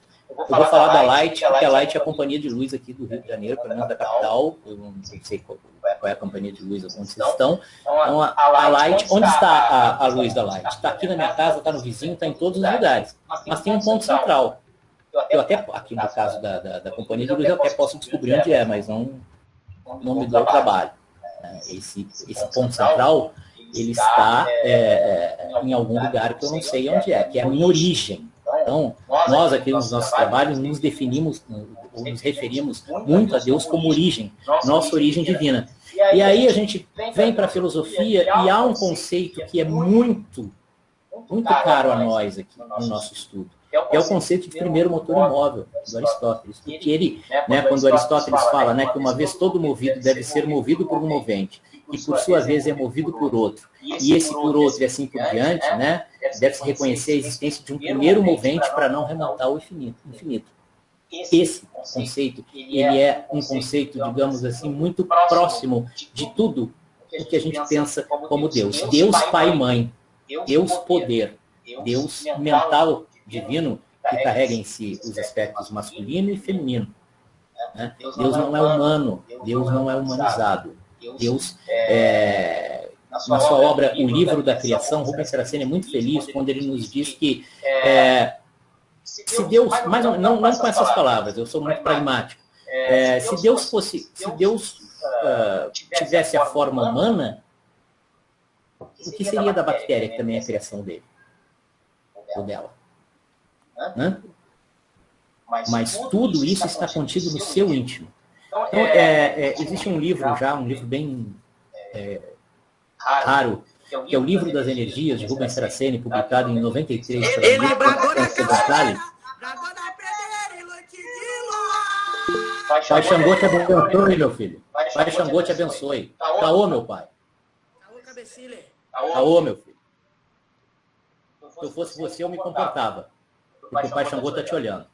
vou falar da Light, porque a Light é a companhia de luz aqui do Rio de Janeiro, pelo menos da capital. Eu não sei qual é a companhia de luz onde vocês estão. Então, a Light, onde está a luz da Light? Está aqui na minha casa, está no vizinho, está em todos os lugares. Mas tem um ponto central. Eu até, aqui no caso da companhia de luz, eu até posso descobrir onde é, mas não me dou o trabalho. Esse ponto central, ele está em algum lugar que eu não sei onde é, que é a minha origem. Então, nós aqui nos nossos trabalhos nos definimos, ou nos referimos muito a Deus como origem, nossa origem divina. E aí a gente vem para a filosofia e há um conceito que é muito caro a nós aqui no nosso estudo. É o conceito de primeiro motor imóvel, do Aristóteles. Porque ele, né, quando Aristóteles fala, né, que uma vez todo movido deve ser movido por um movente, e por sua vez é movido por outro, e esse por outro e assim por diante, né, deve-se reconhecer a existência de um primeiro movente para não remontar ao infinito. Esse conceito, ele é um conceito, digamos assim, muito próximo de tudo o que a gente pensa como Deus. Deus Pai e Mãe, Deus Poder, Deus Mental Divino, que carrega em si os aspectos masculino e feminino. Né? Deus não é humano, Deus não é humanizado. Deus, na sua obra O Livro da Criação, Rubens Saraceni é muito feliz quando ele nos diz que se Deus, mas não com essas palavras, eu sou muito pragmático, se Deus tivesse a forma humana, o que seria da bactéria, que também é a criação dele, ou dela? Mas tudo isso está contido no seu íntimo. Então, existe um livro bem raro, que é o Livro das Energias, de Rubens Saraceni, publicado em 93. Pai Xangô te abençoe, meu filho. Pai Xangô te abençoe. Caô, meu pai. Caô, meu filho. Se eu fosse você, eu me comportava. Porque o Pai Xangô está te olhando.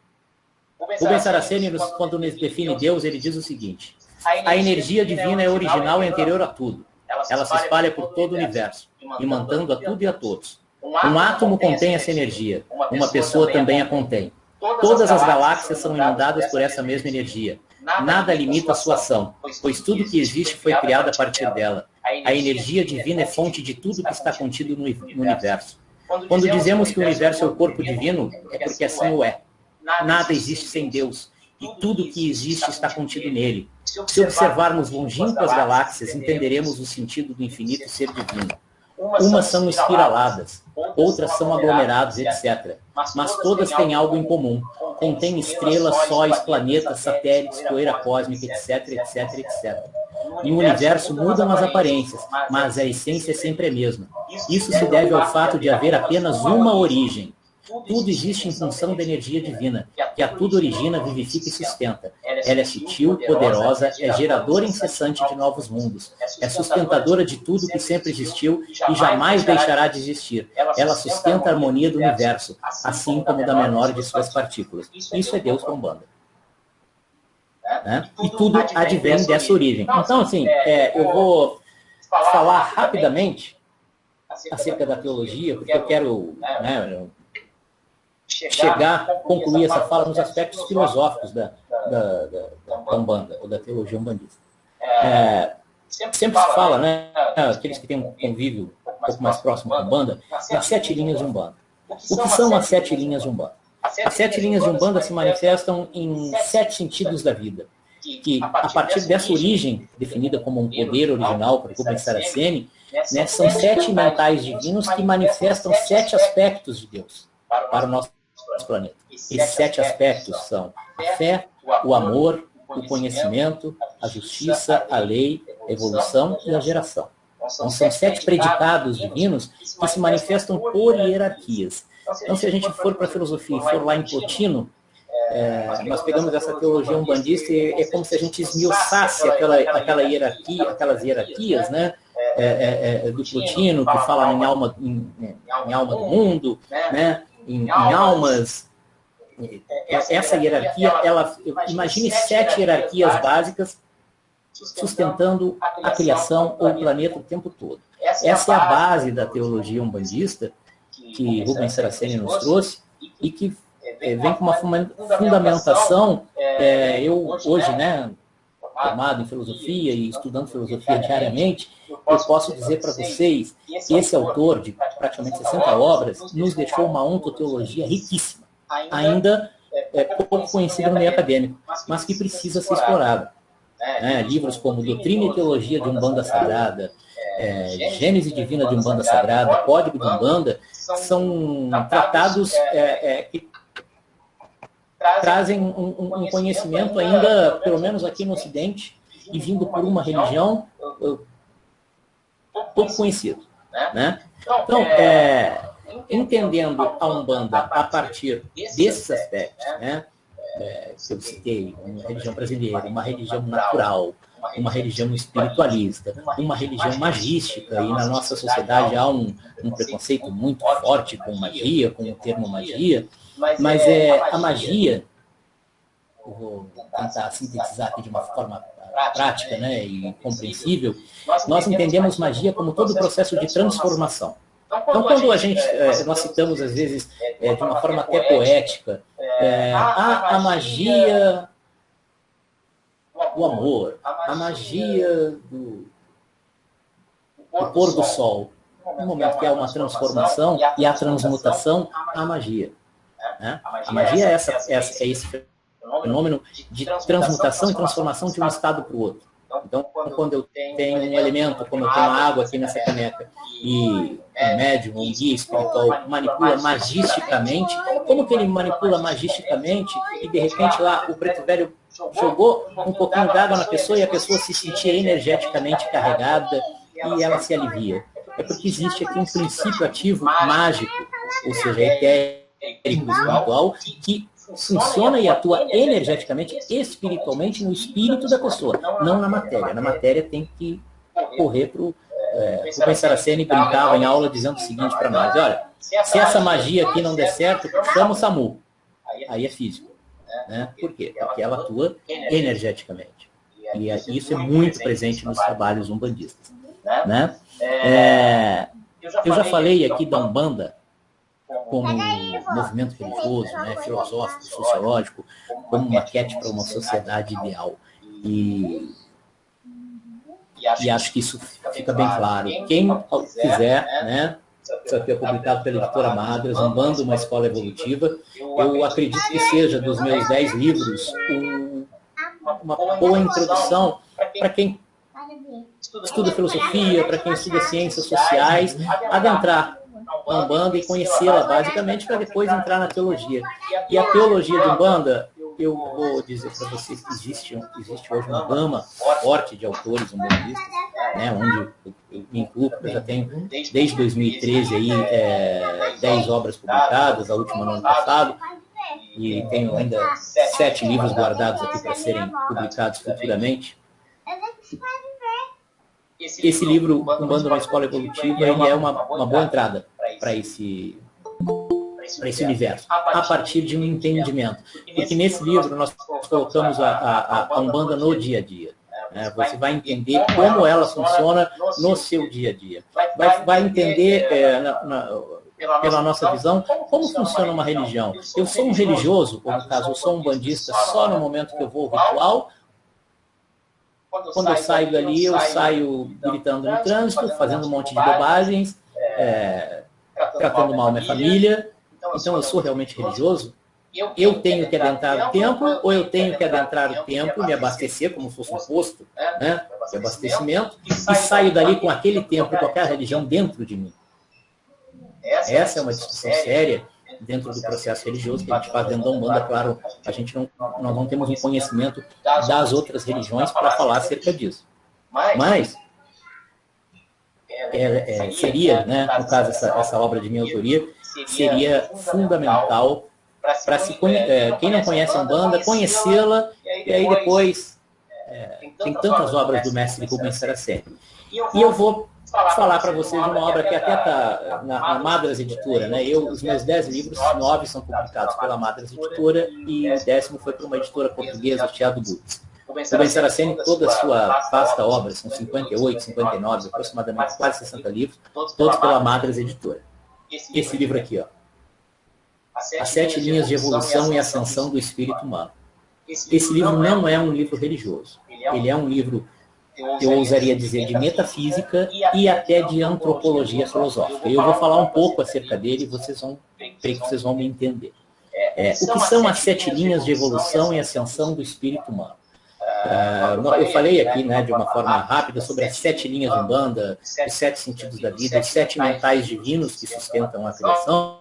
Rubens Saraceni, quando define Deus, ele diz o seguinte: a energia divina é original e anterior a tudo. Ela se espalha por todo o universo, imantando a tudo e a todos. Um átomo contém essa energia, uma pessoa também a contém. Todas as galáxias são inundadas por essa mesma energia. Nada limita a sua ação, pois tudo que existe foi criado a partir dela. A energia divina é fonte de tudo que está contido no universo. Quando dizemos que o universo é o corpo divino, é porque assim o é. Nada existe sem Deus, e tudo que existe está contido nele. Se observarmos longínquas galáxias, entenderemos o sentido do infinito ser divino. Umas são espiraladas, outras são aglomerados, etc. Mas todas têm algo em comum. Contêm estrelas, sóis, planetas, satélites, poeira cósmica, etc, etc, etc. No universo mudam as aparências, mas a essência é sempre a mesma. Isso se deve ao fato de haver apenas uma origem. Tudo existe em função da energia divina, que a tudo origina, vivifica e sustenta. Ela é sutil, poderosa, é geradora incessante de novos mundos. É sustentadora de tudo que sempre existiu e jamais deixará de existir. Ela sustenta a harmonia do universo, assim como da menor de suas partículas. Isso é Deus com Umbanda. Né? E tudo advém dessa origem. Então, assim, eu vou falar rapidamente acerca da teologia, porque eu quero concluir essa fala nos aspectos filosóficos da Umbanda, ou da teologia umbandista. sempre se fala, né, aqueles que têm um convívio um pouco mais próximo com a Umbanda, das 7 linhas de Umbanda. O que são as 7 linhas de Umbanda? As 7 linhas de Umbanda se manifestam em 7 sentidos da vida, que a partir dessa origem, definida como um poder original por Rubens Saraceni, né, são 7 mentais divinos que manifestam 7 aspectos de Deus para o nosso planeta. Esses 7 aspectos são a fé, o amor, o conhecimento, a justiça, a lei, a evolução e a geração. Então, são 7 predicados divinos que se manifestam por hierarquias. Então, se a gente for para a filosofia e for lá em Plotino, nós pegamos essa teologia umbandista e é como se a gente esmiuçasse aquela hierarquia, aquelas hierarquias, né, do Plotino, que fala em alma do mundo, né, em almas. Essa hierarquia, imagine 7 hierarquias básicas sustentando a criação ou o planeta o tempo todo. Essa é a base da teologia umbandista que Rubens Saraceni nos trouxe e que vem com uma fundamentação. Eu hoje, né, formado em filosofia e estudando filosofia diariamente, eu posso dizer para vocês que esse autor, de praticamente 60 obras, nos deixou uma ontoteologia riquíssima, ainda pouco conhecida no meio acadêmico, mas que precisa ser explorada. Livros como Doutrina e Teologia de Umbanda Sagrada, Gênese Divina de Umbanda Sagrada, Código de Umbanda, são tratados que trazem um conhecimento ainda, pelo menos aqui no Ocidente, e vindo por uma religião pouco conhecida, né? Então, entendendo a Umbanda a partir desses aspectos, né, que eu citei, uma religião brasileira, uma religião natural, uma religião espiritualista, uma religião magística, e na nossa sociedade há um preconceito muito forte com magia, com o termo magia, mas a magia, eu vou tentar sintetizar aqui de uma forma prática, né, e compreensível, nós entendemos magia como todo o processo de transformação. Então, quando nós citamos, às vezes, de uma forma até poética, a magia do amor, a magia do pôr do sol, no momento que há uma transformação e a transmutação, a magia. Né? A magia é esse fenômeno de transmutação e transformação de um estado para o outro. Então, quando eu tenho um elemento, como eu tenho a água aqui nessa caneca, e um médium, um guia espiritual manipula magisticamente, como que ele manipula magisticamente e, de repente, lá o preto velho jogou um pouquinho d'água na pessoa e a pessoa se sentia energeticamente carregada e ela se alivia? É porque existe aqui um princípio ativo mágico, ou seja, etérico, espiritual, que funciona e atua energeticamente, espiritualmente, no espírito da pessoa, não na matéria. Na matéria tem que correr para o... O Rubens Saraceni brincava em aula dizendo o seguinte para nós: olha, se essa magia aqui não der certo, chama o SAMU. Aí é físico. Né? Por quê? Porque ela atua energeticamente. E isso é muito presente nos trabalhos umbandistas. Né? Eu já falei aqui da Umbanda como movimento religioso, né, filosófico, sociológico, como maquete para uma sociedade ideal. E acho que isso fica bem claro. Quem quiser, né, isso aqui é publicado pela editora Madras, Umbanda, uma escola evolutiva, eu acredito que seja dos meus 10 livros uma boa introdução para quem estuda filosofia, para quem estuda ciências sociais, adentrar na Umbanda e conhecê-la basicamente para depois entrar na teologia. E a teologia de Umbanda, eu vou dizer para vocês que existe hoje uma gama forte de autores umbandistas, né, onde eu me incluo, eu já tenho desde 2013 aí 10 obras publicadas, a última no ano passado, e tenho ainda 7 livros guardados aqui para serem publicados futuramente. Esse livro, Umbanda, uma escola evolutiva, ele é uma boa entrada para esse universo, a partir de um entendimento. Porque nesse livro nós colocamos a Umbanda no dia a dia. Né? Você vai entender como ela funciona no seu dia a dia. Vai entender, pela nossa visão, como funciona uma religião. Eu sou um religioso, ou no caso, eu sou um umbandista só no momento que eu vou ao ritual, Quando eu saio dali, eu saio gritando no trânsito, fazendo um monte de bobagens, tratando mal minha família. Então, eu sou realmente religioso? Eu tenho que adentrar o templo, ou eu tenho que adentrar o templo, me abastecer como se fosse um posto, né, de abastecimento, e saio dali com aquele templo, com aquela religião dentro de mim? Essa é uma discussão séria dentro do processo religioso que a gente faz dentro da Umbanda. Claro, nós não temos um conhecimento das outras religiões para falar acerca disso. Mas seria, né, no caso, essa obra de minha autoria, seria fundamental para quem não conhece a Umbanda, conhecê-la, e aí depois tem tantas obras do mestre Rubens Saraceni. E eu vou falar para vocês de uma obra que até está na Madras Editora, né? Os meus 10 livros, 9 são publicados pela Madras Editora, e o 10º foi por uma editora portuguesa, Teatro Butz. Rubens Saraceni, toda a sua vasta obra, são 58, 59, aproximadamente quase 60 livros, todos pela Madras Editora. Esse livro aqui, ó. As 7 linhas de evolução e ascensão do espírito humano. Esse livro não é um livro religioso. Ele é um livro, eu ousaria dizer, de metafísica e até de antropologia filosófica. Eu vou falar um pouco acerca dele e vocês vão me entender. O que são as 7 linhas de evolução e ascensão do espírito humano? Eu falei aqui, né, de uma forma rápida sobre as 7 linhas de Umbanda, os 7 sentidos da vida, os 7 mentais divinos que sustentam a criação.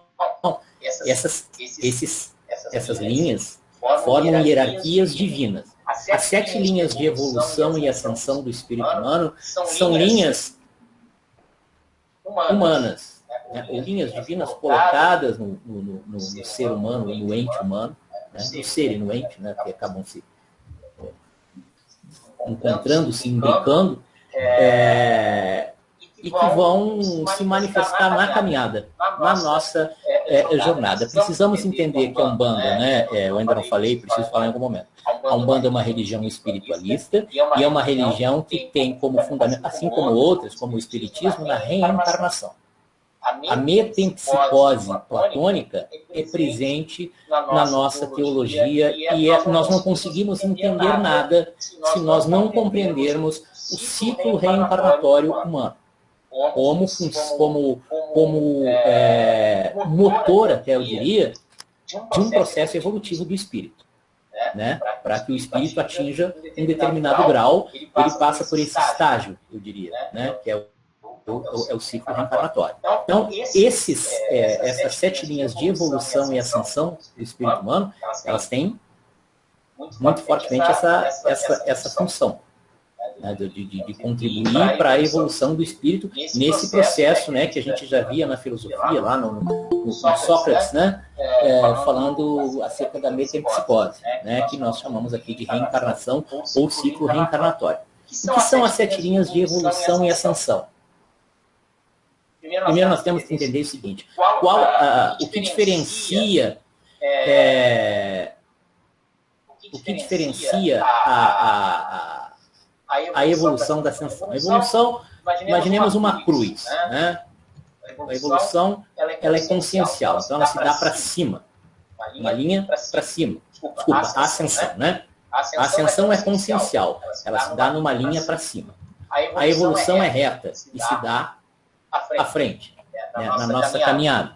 Essas linhas formam hierarquias divinas. As 7 linhas de evolução e ascensão do espírito humano são linhas humanas, né, ou linhas divinas colocadas no ser humano, no ente humano, né, no ser e no ente, né, que acabam se encontrando, se imbricando, e que vão se manifestar na caminhada, na nossa jornada. Precisamos entender que a Umbanda, né, eu ainda não falei, preciso falar em algum momento. A Umbanda é uma religião espiritualista e é uma religião que tem como fundamento, assim como outras, como o Espiritismo, na reencarnação. A metempsicose platônica é presente na nossa teologia e nós não conseguimos entender nada se nós não compreendermos o ciclo reencarnatório humano. Como motor, até eu diria, de um processo evolutivo do espírito. Né? Para que o espírito atinja um determinado grau, ele passa por esse estágio, eu diria, né? Que é o ciclo reencarnatório. Então, essas 7 linhas de evolução e ascensão do espírito humano, elas têm muito fortemente essa função, né, de contribuir para a evolução do espírito nesse processo, né, que a gente já via na filosofia, lá no Sócrates, né, falando acerca da metempsicose, né, que nós chamamos aqui de reencarnação ou ciclo reencarnatório. O que são as 7 linhas de evolução e ascensão? Primeiro nós temos que entender o seguinte: o que diferencia a evolução da ascensão? A evolução, imaginemos uma cruz, né? A evolução, ela é consciencial, então ela se dá para cima, uma linha para cima. Desculpa, a ascensão, né? A ascensão é consciencial, ela se dá numa linha para cima. A evolução é reta e se dá à frente, né, na nossa caminhada.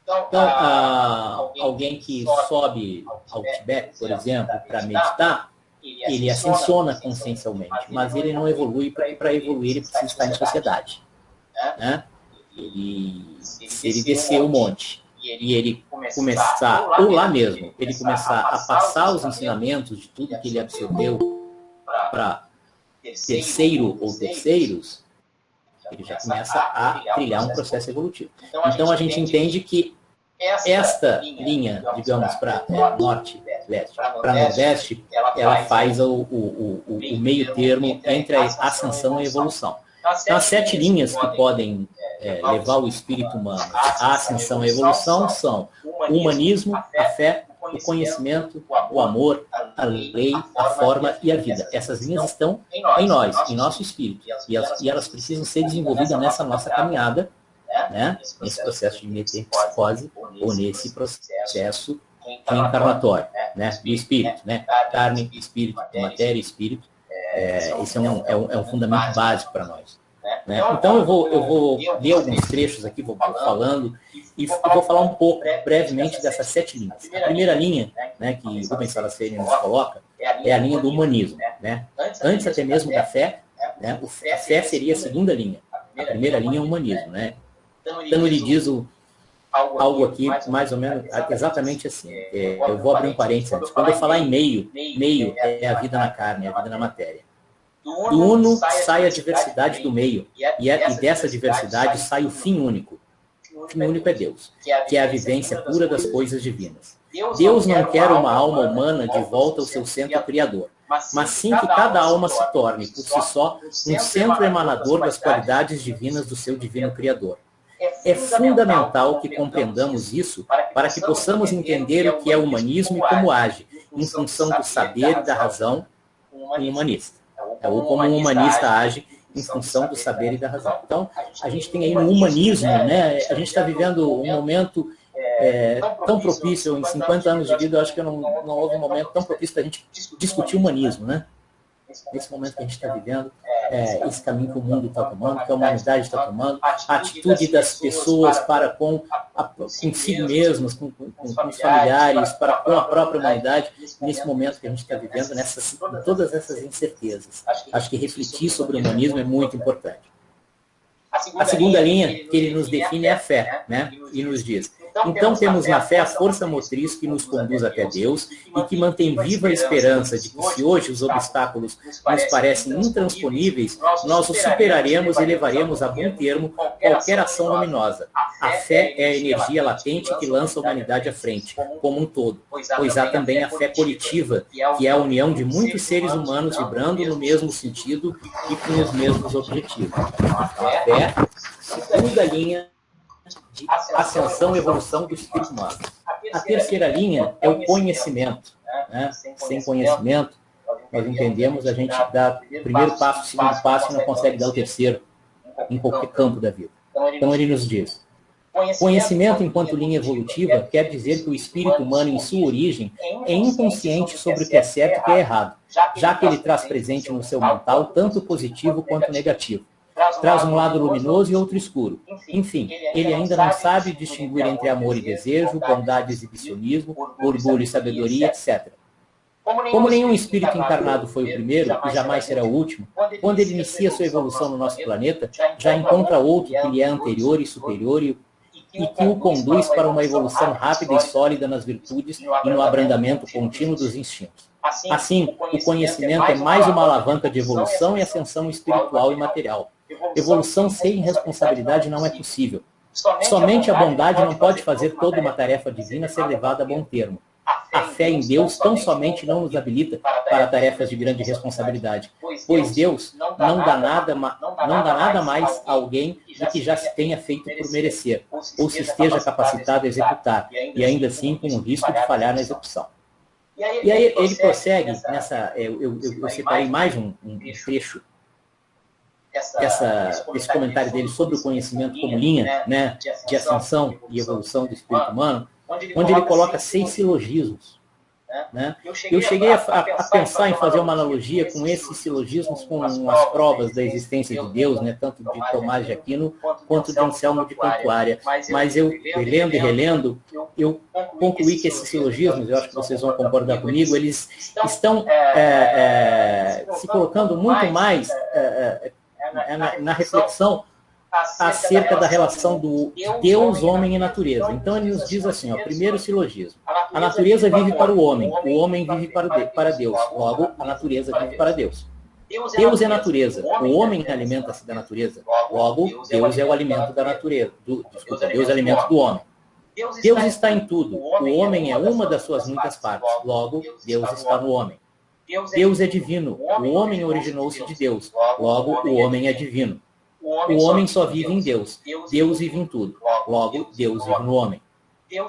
Então, alguém que sobe ao Tibete, por exemplo, para meditar, ele ascensiona consciencialmente, mas ele não evolui, porque para evoluir ele precisa estar em sociedade. Né? Se ele descer o monte e ele começar, ou lá mesmo, ele começar a passar os ensinamentos de tudo que ele absorveu para terceiro ou terceiros, ele já começa a trilhar um processo evolutivo. Então a gente entende que esta linha, digamos, para norte, leste, para nordeste, ela faz o meio termo entre a ascensão e a evolução. Então as 7 linhas que podem levar o espírito humano à ascensão e à evolução são o humanismo, a fé, o conhecimento, o amor, a lei, a forma e a vida. Essas linhas estão em nós, em nosso espírito. E elas precisam ser desenvolvidas nessa nossa caminhada, né? Nesse processo de metempsicose ou nesse processo reencarnatório, né? Do espírito, né? Carne, espírito, matéria, espírito, Esse é um fundamento básico para nós. Né? Então eu vou ler alguns trechos aqui, vou falando, e vou falar um pouco brevemente dessas 7 linhas. A primeira linha, né, que Rubens Salaceni nos coloca, é a linha do humanismo. Né? Antes até mesmo da fé, né, a fé seria a segunda linha. A primeira linha é o humanismo. Né? Então ele diz algo aqui mais ou menos exatamente assim. Eu vou abrir um parênteses antes. Quando eu falar em meio é a vida na carne, é a vida na matéria. Do uno sai a diversidade do meio, e dessa diversidade sai o fim único. O fim único é Deus, que é a vivência pura das coisas divinas. Deus não quer uma alma humana de volta ao seu centro criador, mas sim que cada alma se torne, por si só, um centro emanador das qualidades divinas do seu divino Criador. É fundamental que compreendamos isso para que possamos entender o que é o humanismo e como age, em função do saber e da razão, um humanista. Ou como um humanista age em função do saber e da razão. Então, a gente tem aí no humanismo, né? A gente está vivendo um momento tão propício, em 50 anos de vida, eu acho que não houve um momento tão propício para a gente discutir humanismo, né? Nesse momento que a gente está vivendo, esse caminho que o mundo está tomando, que a humanidade está tomando, a atitude das pessoas para consigo mesmas, com os familiares, com a própria humanidade, nesse momento que a gente está vivendo, todas essas incertezas. Acho que refletir sobre o humanismo é muito importante. A segunda linha que ele nos define é a fé, né? E nos diz: então temos na fé a força motriz que nos conduz até Deus e que mantém viva a esperança de que, se hoje os obstáculos nos parecem intransponíveis, nós os superaremos e levaremos a bom termo qualquer ação luminosa. A fé é a energia latente que lança a humanidade à frente, como um todo, pois há também a fé coletiva, que é a união de muitos seres humanos vibrando no mesmo sentido e com os mesmos objetivos. A fé, segunda linha de ascensão e evolução do espírito humano. A terceira linha é o conhecimento. Né? Sem conhecimento, nós entendemos, a gente dá o primeiro passo, o segundo passo e não consegue dar o terceiro em qualquer campo da vida. Então ele nos diz: conhecimento enquanto linha evolutiva quer dizer que o espírito humano em sua origem é inconsciente sobre o que é certo e o que é errado, já que ele traz presente no seu mental tanto positivo quanto negativo. Traz um lado luminoso e outro escuro. Enfim, ele ainda não sabe distinguir entre amor e desejo, bondade e exibicionismo, orgulho e sabedoria, etc. Como nenhum espírito encarnado foi o primeiro, e jamais será o último, quando ele inicia sua evolução no nosso planeta, já encontra outro que lhe é anterior e superior e que o conduz para uma evolução rápida e sólida nas virtudes e no abrandamento contínuo dos instintos. Assim, o conhecimento é mais uma alavanca de evolução e ascensão espiritual e material. Evolução sem responsabilidade não é possível. Somente a bondade não pode fazer toda uma tarefa divina ser levada a bom termo. A fé em Deus tão somente não nos habilita para tarefas de grande responsabilidade, pois Deus não dá nada mais a alguém do que já se tenha feito por merecer, ou se esteja capacitado a executar, e ainda assim com o risco de falhar na execução. E aí ele prossegue nessa... Eu separei mais um trecho esse comentário dele sobre o conhecimento como linha, né, de ascensão e evolução do espírito humano, onde ele coloca 6 silogismos. Né? Eu cheguei a pensar em fazer uma analogia com esses silogismos com as provas da existência de Deus, né, tanto de Tomás de Aquino quanto de Anselmo de Cantuária. Mas eu, relendo e relendo, eu concluí que esses silogismos, eu acho que vocês vão concordar comigo, eles estão se colocando muito mais na reflexão acerca da relação do Deus, homem e natureza. Então ele nos diz assim, primeiro silogismo: a natureza vive para o homem vive para Deus, logo a natureza vive para Deus. Deus é natureza, o homem alimenta-se da natureza, logo Deus é o alimento da natureza. Deus é o alimento do homem. Deus está em tudo, o homem é uma das suas muitas partes, logo Deus está no homem. Deus é divino, o homem originou-se de Deus, logo o homem é divino. O homem só vive em Deus. Deus vive em tudo. Logo, Deus vive no homem.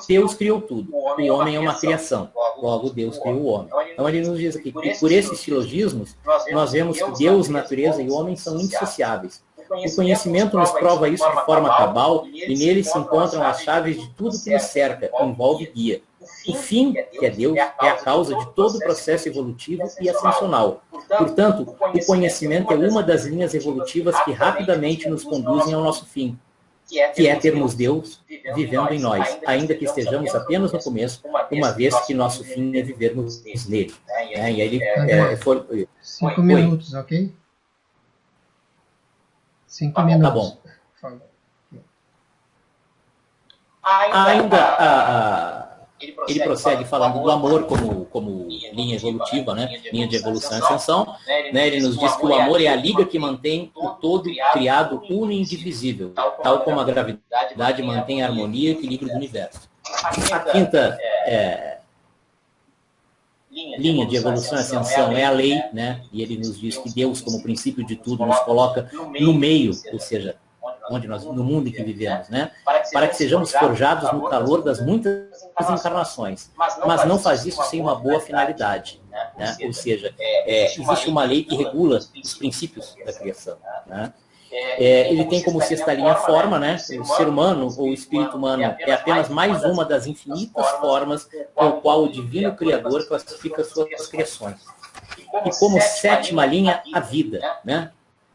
Deus criou tudo. O homem é uma criação. Logo, Deus criou o homem. Então, ele nos diz aqui que, por esses silogismos, nós vemos que Deus, natureza e o homem são indissociáveis. O conhecimento nos prova isso de forma cabal e nele se encontram as chaves de tudo que nos cerca, envolve e guia. O fim, que é Deus, é a causa de todo o processo evolutivo e ascensional. Portanto, o conhecimento é uma das linhas evolutivas que rapidamente nos conduzem ao nosso fim, que é termos Deus vivendo em nós, ainda que estejamos apenas no começo, uma vez que nosso fim é vivermos nele. E aí ele foi... 5 minutos, ok? 5 minutos. Tá bom. Ainda ele prossegue falando do amor como linha evolutiva, né? Linha de evolução e ascensão. Né? Ele nos diz que o amor é a liga que mantém o todo criado uno e indivisível, tal como a gravidade mantém a harmonia e equilíbrio do universo. A quinta linha de evolução e ascensão é a lei, né? E ele nos diz que Deus, como princípio de tudo, nos coloca no meio, ou seja, onde nós, no mundo em que vivemos, né? Para que sejamos forjados no calor das muitas encarnações. Mas não faz isso sem uma boa finalidade, né? Ou seja, existe uma lei que regula os princípios da criação, né? Ele tem como sexta linha a forma, né? O ser humano ou o espírito humano é apenas mais uma das infinitas formas com o qual o divino Criador classifica suas criações. E como sétima linha, a vida, né?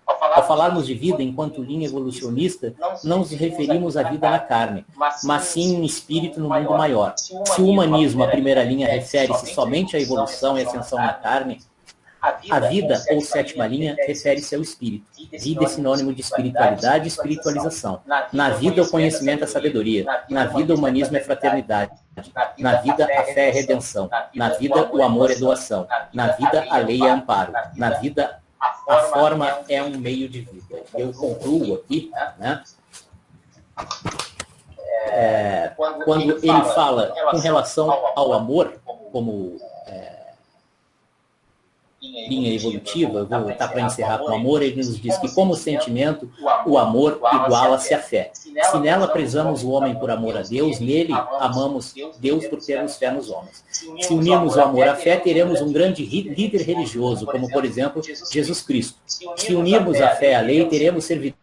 Ao falarmos de vida enquanto linha evolucionista, não nos referimos à vida na carne, mas sim em espírito no mundo maior. Se o humanismo, a primeira linha, refere-se somente à evolução e ascensão na carne, a vida, ou sétima linha, refere-se ao espírito. Vida é sinônimo de espiritualidade e espiritualização. Na vida, o conhecimento é sabedoria. Na vida, o humanismo é fraternidade. Na vida, a fé é redenção. Na vida, o amor é doação. Na vida, a lei é amparo. Na vida, a forma é um meio de vida. Eu concluo aqui, né? Quando ele fala com relação ao amor, como linha evolutiva, eu vou voltar para encerrar com o amor, ele nos diz que, como sentimento, o amor iguala-se à fé. Se nela prezamos o homem por amor a Deus, nele amamos Deus por termos fé nos homens. Se unirmos o amor à fé, teremos um grande líder religioso, como, por exemplo, Jesus Cristo. Se unirmos a fé à lei, teremos servidores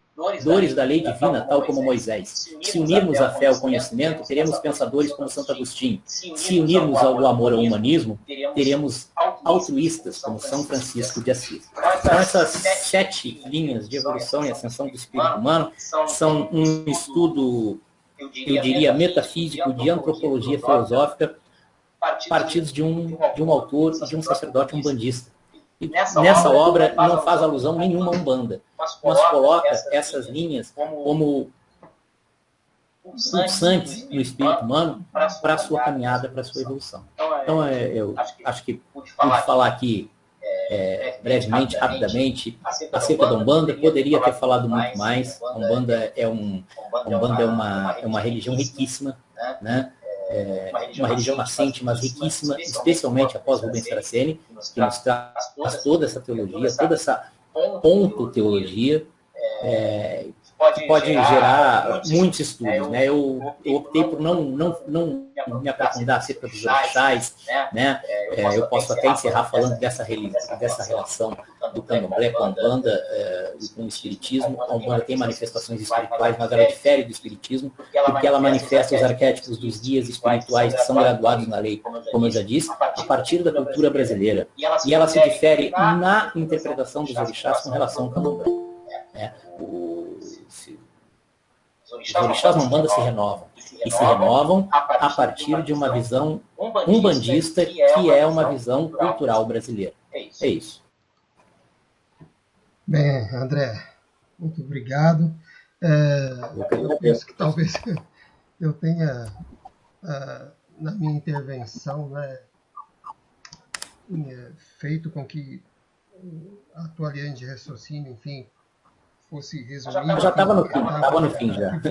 da lei divina, tal como Moisés. Se unirmos a fé ao conhecimento, teremos pensadores como Santo Agostinho. Se unirmos ao amor ao humanismo, teremos altruístas como São Francisco de Assis. Então, essas 7 linhas de evolução e ascensão do espírito humano são um estudo, eu diria, metafísico de antropologia filosófica, partidos de um autor e de um sacerdote umbandista. E nessa obra não faz alusão nenhuma a Umbanda, mas coloca essas linhas como pulsantes no espírito humano para a sua caminhada, para a sua evolução. Então, eu acho que pude falar aqui brevemente, rapidamente, acerca da Umbanda. Poderia ter falado muito mais. A Umbanda é uma religião riquíssima, né? Uma religião nascente, mas riquíssima, especialmente após Rubens Saraceni, que nos traz toda essa teologia, toda essa ponto-teologia, que pode gerar muitos estudos, né? Eu optei por não me aprofundar acerca dos orixás, né? Eu posso até encerrar falando dessa relação do candomblé com a Umbanda e com o espiritismo. A Umbanda tem manifestações espirituais, mas ela difere do espiritismo, porque ela manifesta os arquétipos dos guias espirituais que são graduados na lei, como eu já disse, a partir da cultura brasileira. E ela se difere na interpretação dos orixás com relação ao candomblé, né? Os orixás na Umbanda se renovam. E se renovam a partir de uma visão umbandista, que é uma visão cultural brasileira. É isso. Bem, André, muito obrigado. Eu penso que talvez eu tenha, na minha intervenção, né, feito com que a tua linha de raciocínio, enfim, fosse resumida. Já estava no fim já.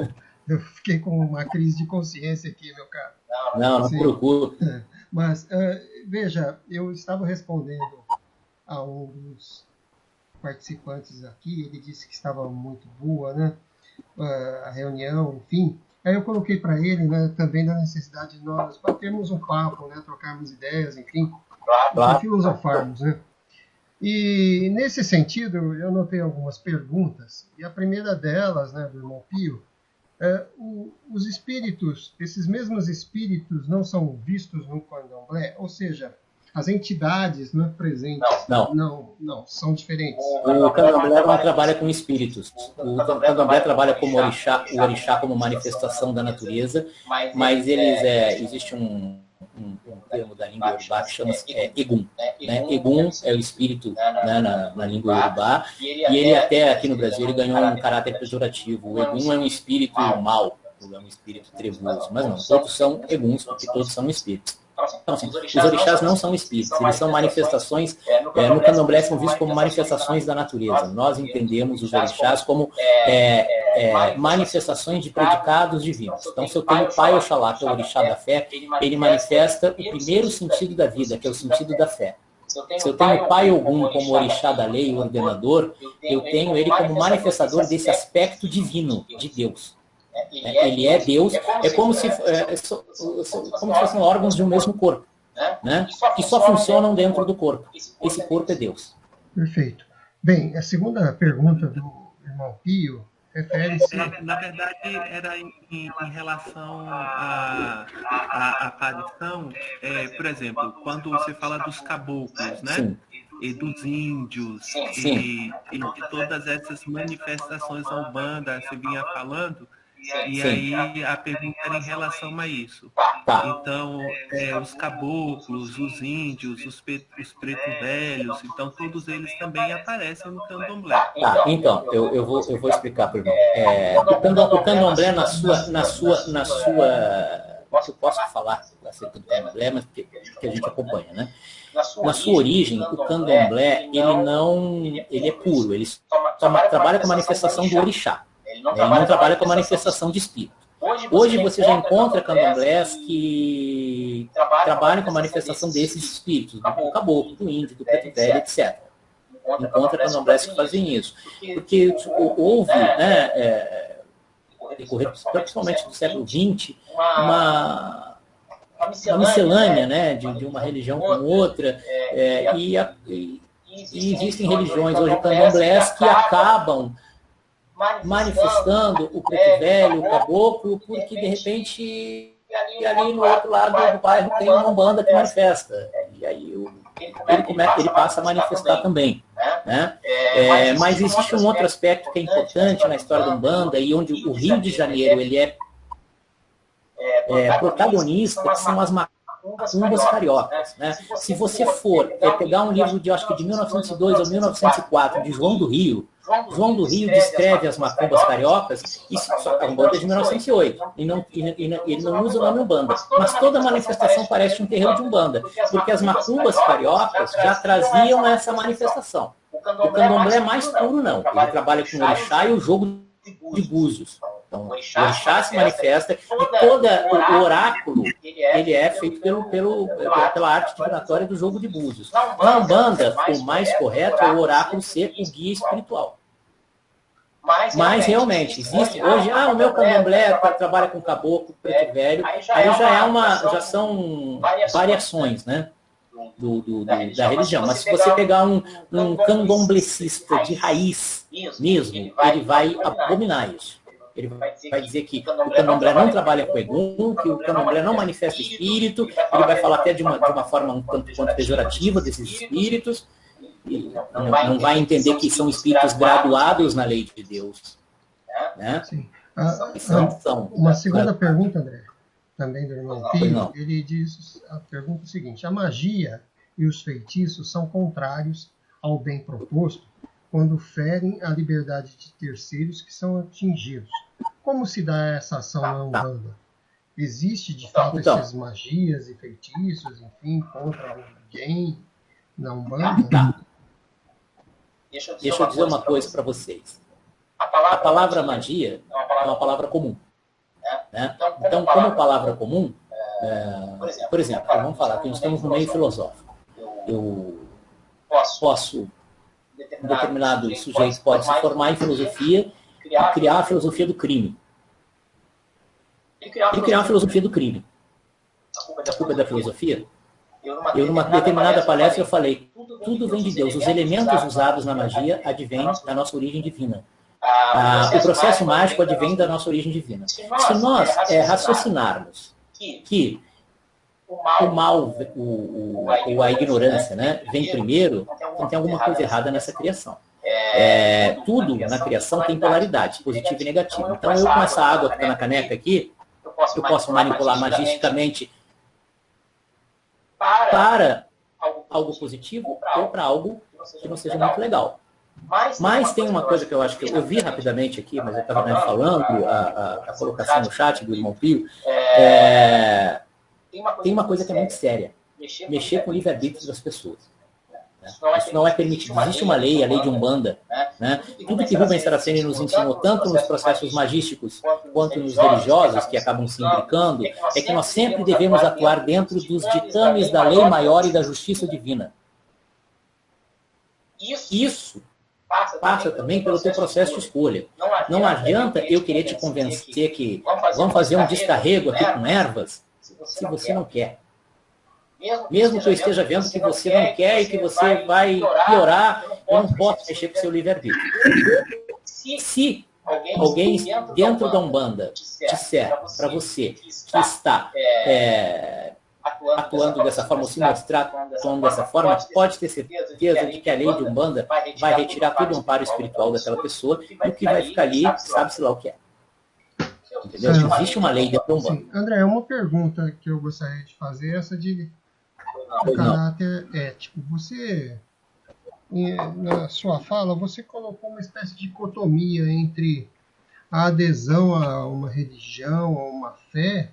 Eu fiquei com uma crise de consciência aqui, meu caro. Não procuro. Mas, veja, eu estava respondendo a um dos participantes aqui, ele disse que estava muito boa, né? A reunião, enfim. Aí eu coloquei para ele, né, também da necessidade de nós batermos um papo, né, trocarmos ideias, enfim, filosofarmos, né? E, nesse sentido, eu notei algumas perguntas, e a primeira delas, né, do irmão Pio, os espíritos, esses mesmos espíritos não são vistos no candomblé? Ou seja, as entidades presentes não são diferentes? O candomblé não trabalha com espíritos. O candomblé trabalha como o orixá como manifestação da natureza, mas existe um termo da língua iorubá que chama-se Egum. Né? Egum é o espírito, né, na língua iorubá, e ele até aqui no Brasil ele ganhou um caráter pejorativo. O Egum é um espírito mau, é um espírito trevoso, mas não, todos são Eguns, porque todos são espíritos. Então, assim, os orixás não são espíritos, eles são manifestações, no candomblé são vistos como manifestações da natureza. Nós entendemos os orixás como manifestações de predicados divinos. Então, se eu tenho o pai Oxalá, que é o orixá da fé, ele manifesta o primeiro sentido da vida, que é o sentido da fé. Se eu tenho o pai Ogum como orixá da lei, o ordenador, eu tenho ele como manifestador desse aspecto divino de Deus. Ele é Deus, é como se fossem órgãos de um mesmo corpo, né? Que só funcionam dentro do corpo. Esse corpo é Deus. Perfeito. Bem, a segunda pergunta do irmão Pio refere-se... Na verdade, era em relação à aparição, por exemplo, quando você fala dos caboclos, né? Sim. E dos índios, e de todas essas manifestações da Umbanda, você vinha falando... E Sim. aí a pergunta era em relação a isso. Tá. Então, os caboclos, os índios, os pretos velhos, então todos eles também aparecem no candomblé. Tá, então, eu vou explicar para o irmão. O candomblé na sua eu posso falar acerca do candomblé, mas que a gente acompanha, né? Na sua origem, o candomblé, ele é puro, ele só trabalha com a manifestação do orixá. Ele não trabalha com a manifestação de espírito. Hoje você já encontra candomblés que trabalham com a manifestação desses espíritos, do caboclo, do índio, do preto velho, etc. Encontra candomblés que fazem isso. Porque houve, né, decorrer principalmente do século XX, uma miscelânea, né, de uma religião com outra, e existem religiões hoje candomblés que acabam manifestando o preto velho, o caboclo, porque de repente ali no outro lado do bairro tem uma umbanda que manifesta. E aí ele passa a manifestar também. Né? Mas existe um outro aspecto que é importante na história da umbanda, e onde o Rio de Janeiro ele é protagonista, que são as macumbas cariocas. Né? Se você for pegar um livro acho que de 1902 ou 1904, de João do Rio descreve as macumbas cariocas, a Umbanda é de 1908, e ele não usa o nome Umbanda, mas toda manifestação parece um terreiro de Umbanda, porque as macumbas cariocas já traziam essa manifestação. O candomblé é mais puro não, ele trabalha com o orixá e o jogo de búzios. Então, o orixá se manifesta e todo o oráculo ele é feito pela arte divinatória do jogo de búzios. Na Umbanda, o mais correto é o oráculo ser o guia espiritual. Mas realmente, existe hoje, o meu candomblé trabalha com caboclo, preto velho, aí já são variações, né? Da religião. Mas se você pegar um candomblecista de raiz mesmo, ele vai abominar isso. Ele vai dizer que o candomblé não trabalha com Egum, que o candomblé não manifesta espírito, ele vai falar até de uma forma um tanto quanto pejorativa desses espíritos, e não vai entender que são espíritos graduados na lei de Deus. Né? Sim. Uma segunda pergunta, André, também do irmão Pio, ele diz a pergunta seguinte: a magia e os feitiços são contrários ao bem proposto quando ferem a liberdade de terceiros que são atingidos. Como se dá essa ação na Umbanda? Existe, de fato, essas magias e feitiços, enfim, contra alguém na Umbanda? Deixa eu dizer uma coisa para vocês. A palavra magia é uma palavra comum. Né? Então, como palavra comum, por exemplo, vamos falar que nós estamos no meio filosófico. Um determinado sujeito pode se formar em filosofia e criar a filosofia do crime. Ele criar uma filosofia do crime. A culpa é da filosofia? Eu, numa determinada palestra, eu falei, tudo vem de Deus. Os elementos usados na magia advêm da nossa origem divina. O processo mágico advém da nossa origem divina. Se nós raciocinarmos que o mal ou a ignorância, né, vem primeiro, então tem alguma coisa errada nessa criação. Tudo na criação tem polaridade, positiva e negativa. Então eu com essa água que está na caneca aqui, eu posso manipular magisticamente para algo positivo ou para algo que não seja muito legal. Mas tem uma coisa que eu acho que eu vi rapidamente aqui, mas eu estava falando, a colocação no chat do irmão Pio, tem uma coisa que é muito séria, mexer com o livre-arbítrio das pessoas. Isso não é permitido. Existe uma lei, a lei de Umbanda, né? Tudo que Rubens Saraceni nos ensinou, tanto nos processos magísticos quanto nos religiosos, que acabam se imbricando, é que nós sempre devemos atuar dentro dos ditames da lei maior e da justiça divina. Isso passa também pelo teu processo de escolha. Não adianta eu querer te convencer que vamos fazer um descarrego aqui com ervas, se você não quer. Mesmo que eu esteja vendo que você não quer e que você vai piorar, eu não posso mexer com o seu livre-arbítrio. Se alguém dentro da Umbanda disser para você que está atuando dessa forma, ou se mostrar atuando dessa forma, pode ter certeza de que a lei de Umbanda vai retirar todo o amparo espiritual daquela pessoa e o que vai ficar ali, sabe-se lá o que é. Entendeu? Existe uma lei dentro da Umbanda. Sim. André, uma pergunta que eu gostaria de fazer, essa de caráter ético. Você, na sua fala, você colocou uma espécie de dicotomia entre a adesão a uma religião, a uma fé,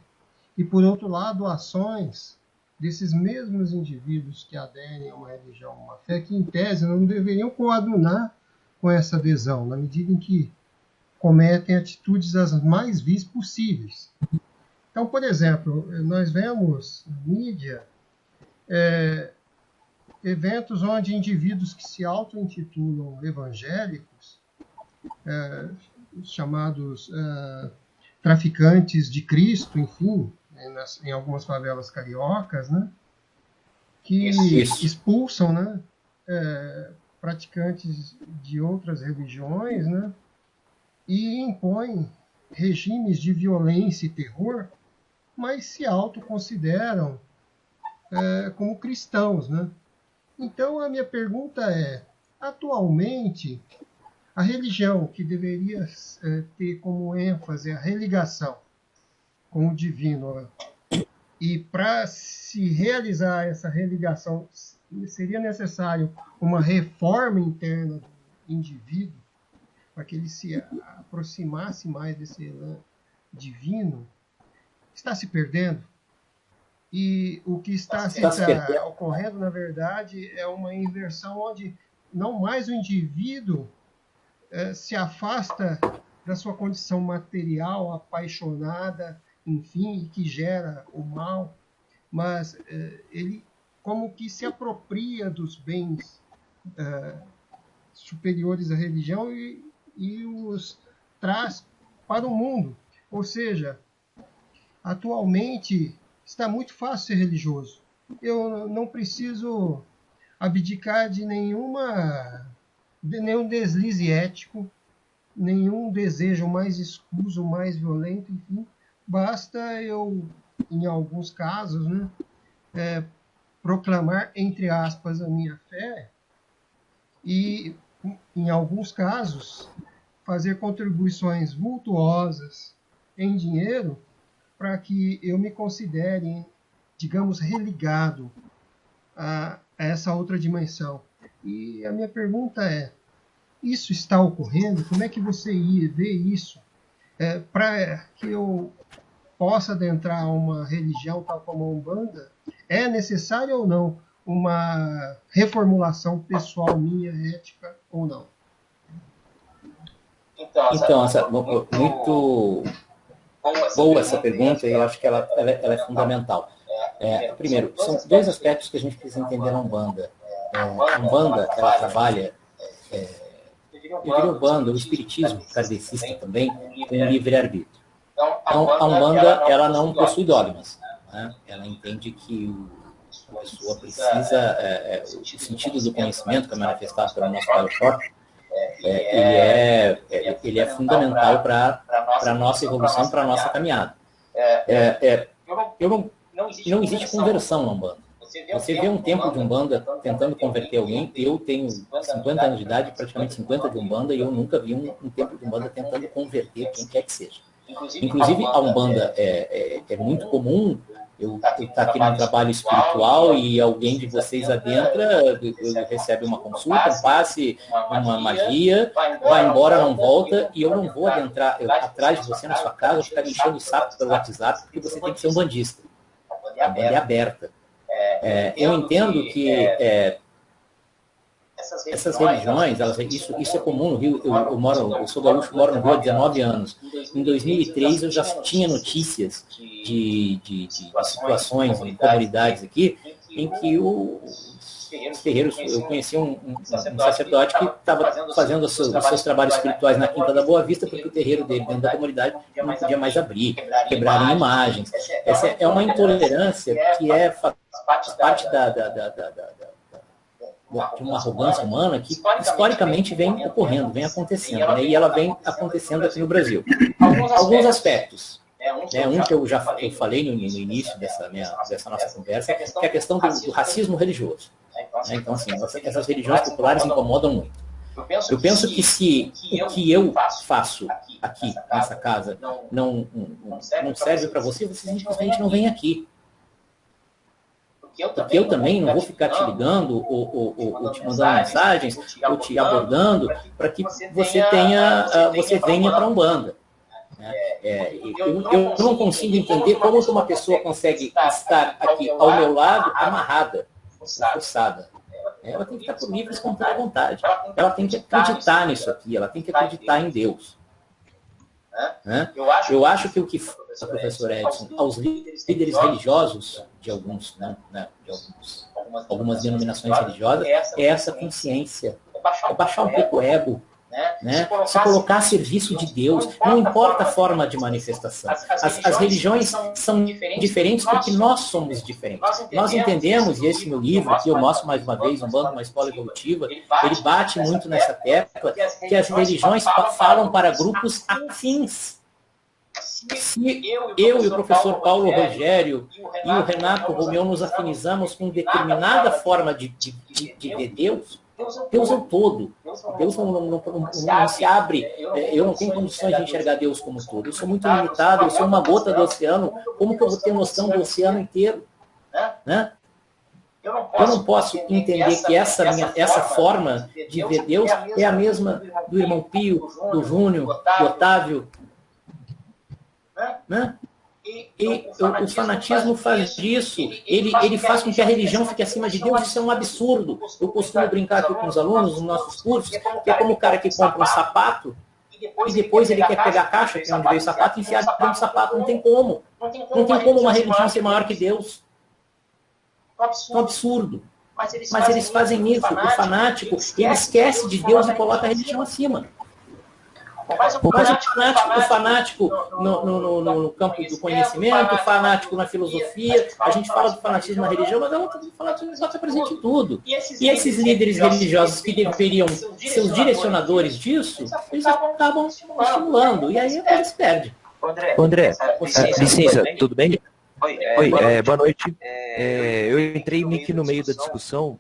e, por outro lado, ações desses mesmos indivíduos que aderem a uma religião, a uma fé, que, em tese, não deveriam coadunar com essa adesão, na medida em que cometem atitudes as mais vis possíveis. Então, por exemplo, nós vemos na mídia eventos onde indivíduos que se auto-intitulam evangélicos, chamados traficantes de Cristo, enfim, em algumas favelas cariocas, né, que expulsam, né, praticantes de outras religiões, né, e impõem regimes de violência e terror, mas se autoconsideram como cristãos, né? Então, a minha pergunta é, atualmente, a religião que deveria ter como ênfase a religação com o divino, e para se realizar essa religação, seria necessário uma reforma interna do indivíduo, para que ele se aproximasse mais desse elan divino, está se perdendo. E o que está ocorrendo, na verdade, é uma inversão onde não mais o indivíduo se afasta da sua condição material, apaixonada, enfim, que gera o mal, mas ele como que se apropria dos bens superiores à religião e os traz para o mundo. Ou seja, atualmente está muito fácil ser religioso. Eu não preciso abdicar de nenhum deslize ético, nenhum desejo mais escuso, mais violento, enfim. Basta eu, em alguns casos, né, proclamar, entre aspas, a minha fé e, em alguns casos, fazer contribuições vultuosas em dinheiro para que eu me considere, digamos, religado a essa outra dimensão. E a minha pergunta é, isso está ocorrendo? Como é que você vê isso? Para que eu possa adentrar uma religião tal como a Umbanda, é necessário ou não uma reformulação pessoal minha, ética ou não? Então, muito boa essa pergunta, e eu acho que ela é fundamental. Primeiro, são dois aspectos que a gente precisa entender na Umbanda. A Umbanda, ela trabalha, eu diria Umbanda, o espiritismo kardecista também, com o livre-arbítrio. Então, a Umbanda, ela não possui dogmas, né? Ela entende que a pessoa precisa, o sentido do conhecimento, que é manifestado pelo nosso Pai Forte, ele é fundamental para a nossa evolução, para a nossa caminhada. Não existe conversão na Umbanda. Você vê um templo de Umbanda tentando converter alguém. Eu tenho 50 anos de idade, praticamente 50 de Umbanda, e eu nunca vi um templo de Umbanda tentando converter quem quer que seja. Inclusive, a Umbanda é muito comum eu estar aqui num trabalho espiritual e alguém de vocês adentra, recebe uma consulta, um passe, uma magia, vai embora, não volta, e eu não vou adentrar atrás de você na sua casa, ficar enchendo o saco pelo WhatsApp, porque você tem que ser um bandista. A Umbanda é aberta. Eu entendo que essas religiões, isso é comum no Rio. Eu sou gaúcho, moro no Rio há 19 anos. Em 2003 eu já tinha notícias de situações em comunidades aqui em que os terreiros, eu conheci um sacerdote que estava fazendo os seus trabalhos espirituais na Quinta da Boa Vista, porque o terreiro dele dentro da comunidade não podia mais abrir, quebrarem imagens. Essa é uma intolerância que faz parte de uma arrogância humana que historicamente vem ocorrendo, vem acontecendo, né? E ela vem acontecendo aqui no Brasil. Alguns aspectos. Um que eu falei no início dessa nossa conversa, que é a questão do racismo religioso. Então, assim, essas religiões populares incomodam muito. Eu penso que se o que eu faço aqui nessa casa não serve para você simplesmente não vem aqui. Porque eu também não vou ficar te ligando ou te mandando mensagens ou te abordando para que você venha para a Umbanda. Eu não consigo entender como uma pessoa consegue estar aqui ao meu lado amarrada, forçada. Ela tem que estar por livre, com toda vontade. Ela tem que acreditar nisso aqui, ela tem que acreditar em Deus. Eu acho que o que faz o professor Edson aos líderes religiosos de algumas denominações religiosas é essa consciência, é baixar um pouco o ego, se colocar a serviço de Deus, não importa a forma de manifestação. As religiões são diferentes porque nós somos diferentes. Nós entendemos, e esse meu livro aqui eu mostro mais uma vez, Umbanda, uma escola evolutiva, ele bate muito nessa tecla que as religiões falam para grupos afins. Se eu e o professor Paulo Rogério e o Renato Romeu nos afinizamos com determinada forma de ver Deus, Deus é o todo. Deus não se abre. Eu não tenho condições de enxergar Deus como um todo. Eu sou muito limitado, eu sou uma gota do oceano. Como que eu vou ter noção do oceano inteiro? Eu não posso entender que essa forma de ver Deus é a mesma do irmão Pio, do Júnior, do Otávio. E o fanatismo faz isso. Ele faz com que a religião fique acima de Deus. Isso é um absurdo. Eu costumo brincar aqui com os alunos nos nossos cursos, que é como o cara que compra um sapato e depois ele quer pegar a caixa, que é onde veio o sapato, e enfiar dentro do sapato. Não tem como. Não tem como uma religião ser maior que Deus. É um absurdo. Mas eles fazem isso. O fanático, ele esquece de Deus e coloca a religião acima. Mas o fanático no campo do conhecimento, o fanático na filosofia, a gente fala do fanatismo na religião, mas o fanatismo está presente em tudo. E esses líderes religiosos que deveriam ser os direcionadores disso, eles acabam estimulando, e aí a coisa se perde. André, licença, tudo bem? Oi, boa noite. Eu entrei meio que no meio da discussão,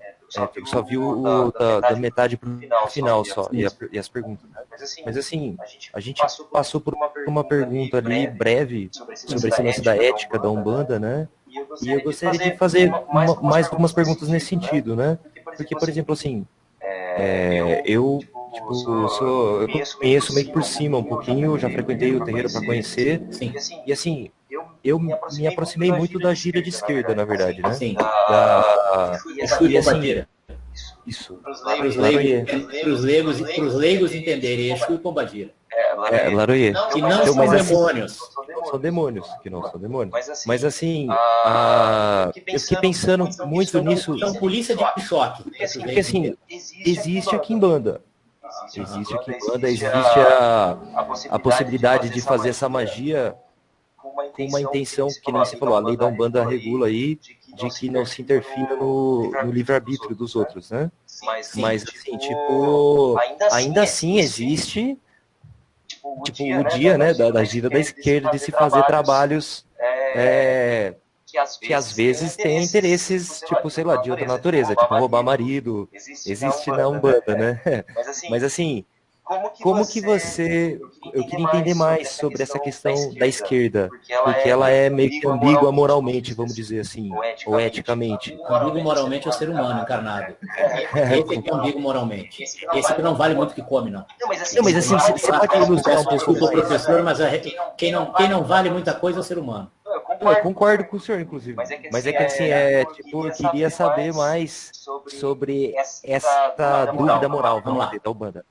eu só vi da metade para o final só, e as perguntas. Mas assim, a gente passou por uma pergunta ali breve sobre esse lance da ética da Umbanda, né? E eu gostaria de fazer mais algumas perguntas nesse sentido, né? Porque, por exemplo, assim, eu conheço meio que por cima um pouquinho, já frequentei o terreiro para conhecer, e assim, eu me aproximei muito da gira de esquerda, na verdade, né? Sim. E assim, isso. Para os leigos entenderem, Exu e Pombagira. Laroie. Que não são demônios. São demônios, que não são demônios. Mas assim, eu fiquei pensando muito nisso. São polícia de choque. Porque assim, existe a Quimbanda. Existe a possibilidade de fazer essa magia com uma intenção, que nem você falou, a lei da Umbanda regula aí, que não se interfira no livre-arbítrio dos outros, né? Mas, assim, tipo, ainda assim existe, tipo, o dia, né, da vida da esquerda de se fazer trabalhos que às vezes tem interesses, tipo, sei lá, de outra natureza, tipo, roubar marido, existe na Umbanda, né? Mas, assim, como que você... Eu queria entender mais sobre essa questão da esquerda, porque ela é meio que ambígua moralmente, vamos dizer assim, ou eticamente. Ambíguo moralmente é o ser humano encarnado. Esse aqui é ambíguo moralmente. Esse aqui não vale muito o que come, não. Não, mas assim, você pode ilustrar um pouco Desculpa, professor, mas quem não vale muita coisa é o ser humano. Eu concordo com o senhor, inclusive. Mas é que assim, tipo, eu queria saber mais sobre essa dúvida moral, vamos lá, da Umbanda.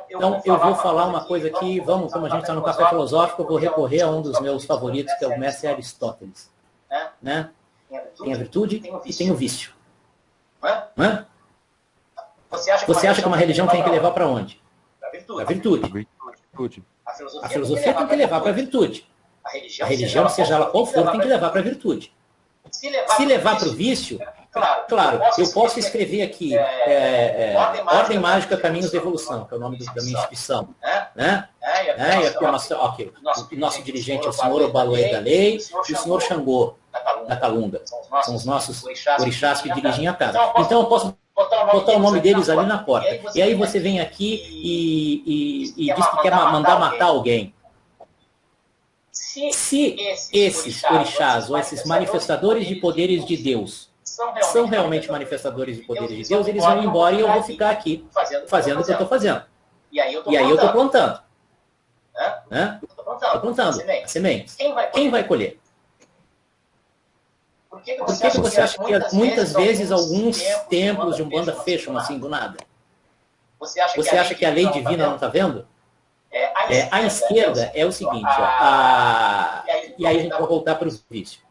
Então, eu vou falar uma coisa aqui, como a gente está no café filosófico, eu vou recorrer a um dos meus favoritos, que é o mestre Aristóteles. Né? Tem a virtude e tem o vício. Né? Você acha que uma religião tem que levar para onde? Para a virtude. A filosofia tem que levar para a virtude. A religião, seja ela qual for, tem que levar para a virtude. Se levar para o vício, claro, eu posso escrever aqui Ordem Mágica Caminhos da Evolução, que é o nome da minha instituição. Né? E aqui o nosso dirigente é o senhor Obaloé da Lei e o senhor Xangô da Calunga. São os nossos orixás que dirigem a casa. Então eu posso botar o nome deles ali na porta. E aí você vem aqui e diz que quer mandar matar alguém. Se esses orixás ou esses manifestadores de poderes de Deus são realmente manifestadores de poderes de Deus, eles vão embora e eu vou ficar aqui fazendo o que eu estou fazendo. E aí eu estou plantando. Estou plantando as sementes. Quem vai colher? Por que você acha que muitas vezes alguns templos de Umbanda fecham assim do nada? Você acha que a lei divina não está vendo? A esquerda é o seguinte, e aí a gente vai voltar para o vício.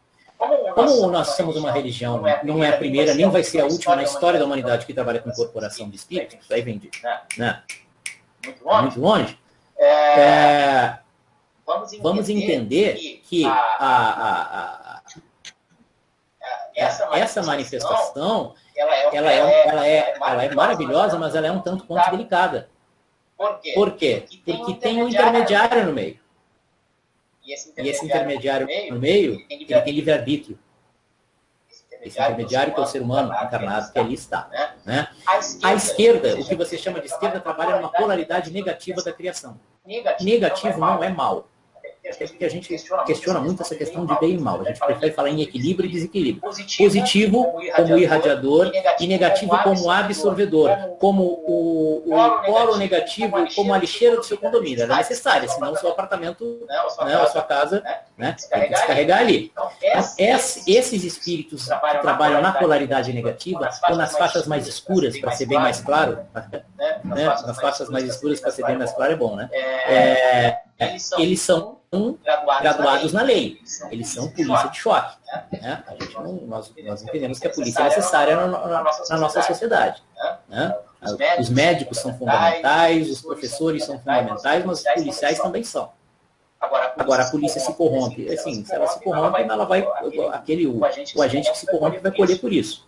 Como nós somos uma religião, não é a primeira, nem vai ser a última na história da humanidade que trabalha com incorporação de espíritos, isso aí vem de muito longe, vamos entender que essa manifestação, ela é maravilhosa, mas ela é um tanto quanto delicada. Por quê? Porque tem um intermediário no meio. E esse intermediário no meio, ele tem livre-arbítrio. Esse intermediário que é o ser humano encarnado, que ali está. Né? A esquerda, o que você chama de esquerda, trabalha numa polaridade negativa da criação. Negativo não é mal. Porque a gente questiona muito essa questão de bem e mal. A gente prefere falar em equilíbrio e desequilíbrio. Positivo como irradiador e negativo como absorvedor. Como o polo negativo como a lixeira do seu condomínio. Ela é necessária, senão o seu apartamento, a sua casa, tem que descarregar ali. Então, esses espíritos que trabalham na polaridade negativa, ou nas faixas mais escuras, para ser bem mais claro, nas faixas mais escuras, para ser bem mais claro, é bom, né? Eles são graduados na lei. Eles são polícia de choque. Né? Nós entendemos que a polícia é necessária na nossa sociedade. Né? Os médicos são fundamentais, os professores são fundamentais, mas os policiais também são. Agora, a polícia se corrompe. Assim, se ela se corrompe, ela vai, o agente que se corrompe vai colher por isso.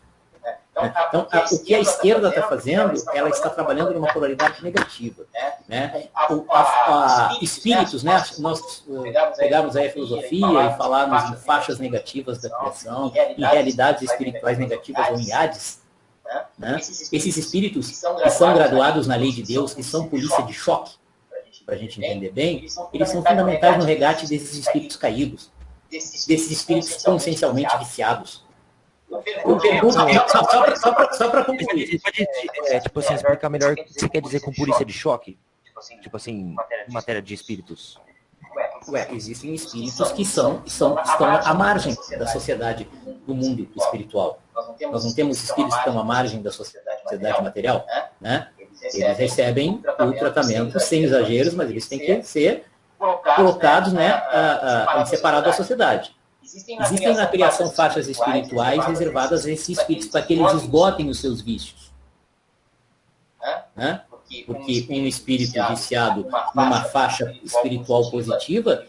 Então, o que a esquerda está fazendo, ela está trabalhando numa polaridade negativa. Né? Espíritos, né? Nós pegamos aí a filosofia e falamos em faixas negativas da criação, em realidades espirituais negativas ou em Hades. Né? Esses espíritos que são graduados na lei de Deus, que são polícia de choque, para a gente entender bem, eles são fundamentais no resgate desses espíritos caídos, desses espíritos consciencialmente viciados. Eu pergunto, só para concluir. Você pode, tipo assim, explicar melhor o que você quer dizer com polícia de choque? Tipo assim, em matéria de espíritos. Existem espíritos que estão à margem da sociedade, do mundo espiritual. Nós não temos espíritos que estão à margem da sociedade material, né? Eles recebem o tratamento sem exageros, mas eles têm que ser colocados, né, separado da sociedade. Existem na criação faixas espirituais reservadas a esses espíritos para que eles esgotem os seus vícios. Né? Porque um espírito viciado numa faixa espiritual positiva,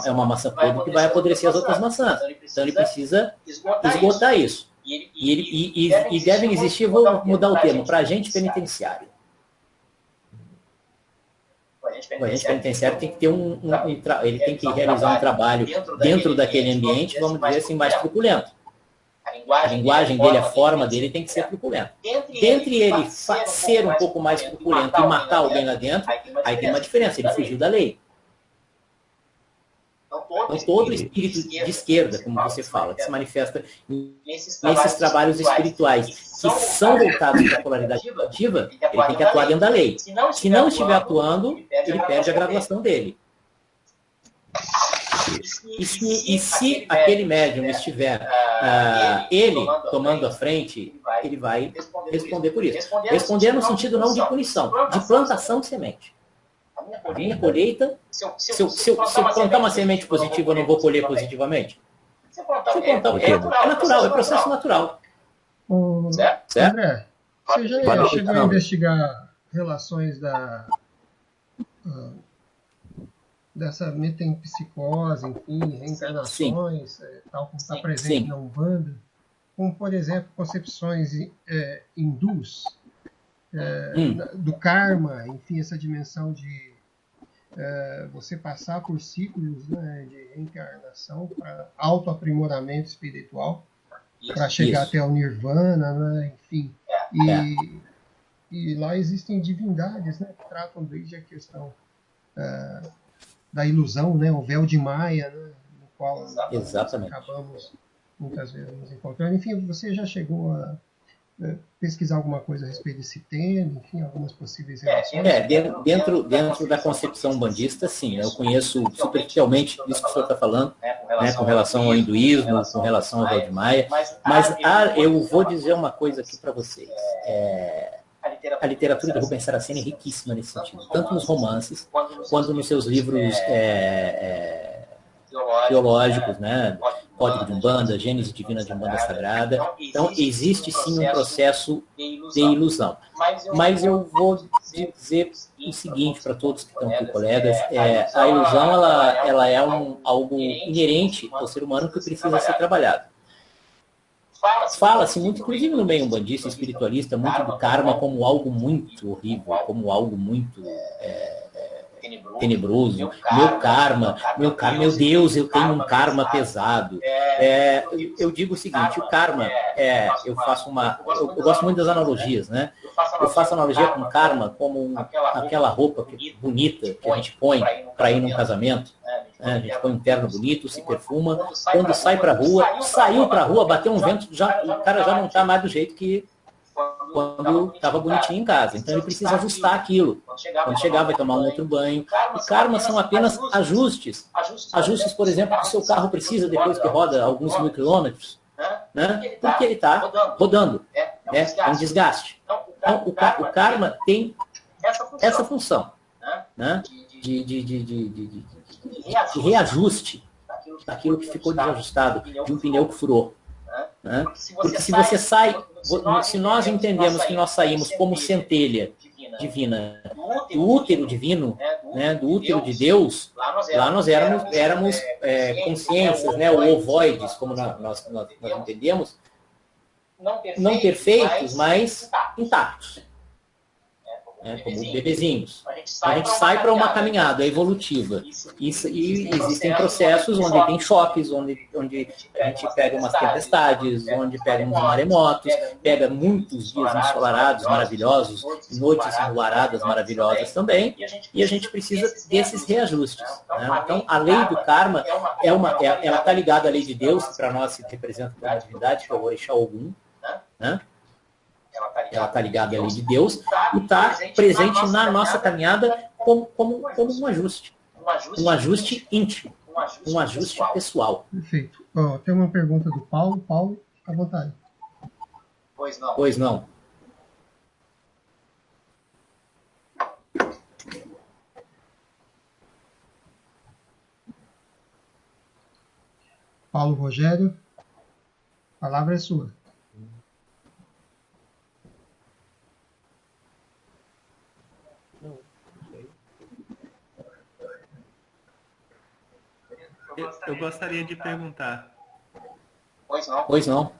é uma maçã podre que vai apodrecer as outras maçãs. Então ele precisa esgotar isso. E devem existir, vou mudar o termo, para agente penitenciário. O agente penitenciário tem que ter ele tem que realizar um trabalho dentro daquele ambiente, vamos dizer assim, mais truculento. A linguagem dele, a forma dele tem que ser truculenta. Dentre ele ser um pouco mais truculento e matar alguém lá dentro, aí tem uma diferença, ele fugiu da lei. Então, todo espírito de esquerda, como você fala, que se manifesta nesses trabalhos espirituais que são voltados para a polaridade ativa, ele tem que atuar dentro da lei. Se não estiver atuando, ele perde a graduação dele. E se aquele médium estiver ele tomando a frente, ele vai responder por isso. Responder no sentido não de punição, de plantação de semente. A minha colheita, se eu plantar uma semente positiva, eu não vou colher positivamente? É natural, é processo natural. Certo? André, você já chegou a investigar relações dessa metempsicose, enfim, reencarnações, tal como está presente na Umbanda, como, por exemplo, concepções hindus do karma, enfim, essa dimensão de você passar por ciclos, né, de reencarnação para autoaprimoramento espiritual, para chegar até o nirvana, né, enfim. E lá existem divindades, né, que tratam desde a questão da ilusão, né, o véu de Maia, né, no qual nós acabamos muitas vezes nos encontrando. Enfim, você já chegou a pesquisar alguma coisa a respeito desse tema, enfim, algumas possíveis relações? Dentro da concepção umbandista, sim. Eu conheço superficialmente isso que o senhor está falando, né, com relação ao hinduísmo, com relação ao véu de Maia, mas eu vou dizer uma coisa aqui para vocês. A literatura de Rubens Saraceni é riquíssima nesse sentido, tanto nos romances, quanto nos seus livros teológicos, né? Código de Umbanda, Gênese Divina de Umbanda Sagrada. Então, existe sim um processo de ilusão. Mas eu vou dizer o seguinte para todos que estão aqui, colegas, a ilusão ela é algo inerente ao ser humano que precisa ser trabalhado. Fala-se muito, inclusive no meio umbandista, espiritualista, muito do karma como algo muito horrível, como algo muito tenebroso. Meu Deus, eu tenho um karma pesado. Eu digo o seguinte, o karma, eu gosto muito das analogias, né? Eu faço analogia com karma como aquela roupa bonita que a gente põe para ir num casamento. A gente põe um terno bonito, se perfuma, quando sai para a rua, saiu para a rua, bateu um vento, o cara já não está mais do jeito que quando estava bonitinho em casa. Então ele precisa ajustar aquilo. Quando chegar, vai tomar um outro banho. O karma são apenas ajustes. Ajustes, por exemplo, que o seu carro precisa depois que roda alguns mil quilômetros, né? Porque ele está rodando. É um desgaste. Então o karma tem essa função, né? De reajuste daquilo que ficou desajustado, de um pneu que furou. Né? Porque se você sai, se nós entendemos que nós saímos como centelha divina do útero divino, né, do útero de Deus, lá nós éramos consciências, né, ou ovoides, como nós entendemos, não perfeitos, mas intactos. Como bebezinhos. A gente sai para uma caminhada evolutiva. E existem processos onde tem choques, onde a gente pega umas tempestades, onde pega uns maremotos, pega muitos dias ensolarados, maravilhosos, noites enlaradas maravilhosas também, e a gente precisa desses reajustes. Né? Então, a lei do karma, ela está ligada à lei de Deus, que para nós se representa como uma divindade, que é o Orixá Ogum, né? Ela está ligada à lei de Deus e está presente na nossa caminhada como um ajuste. Um ajuste íntimo, um ajuste pessoal. Perfeito. Tem uma pergunta do Paulo. Paulo, fica à vontade. Pois não. Paulo Rogério, a palavra é sua. Eu gostaria de perguntar. Pois não.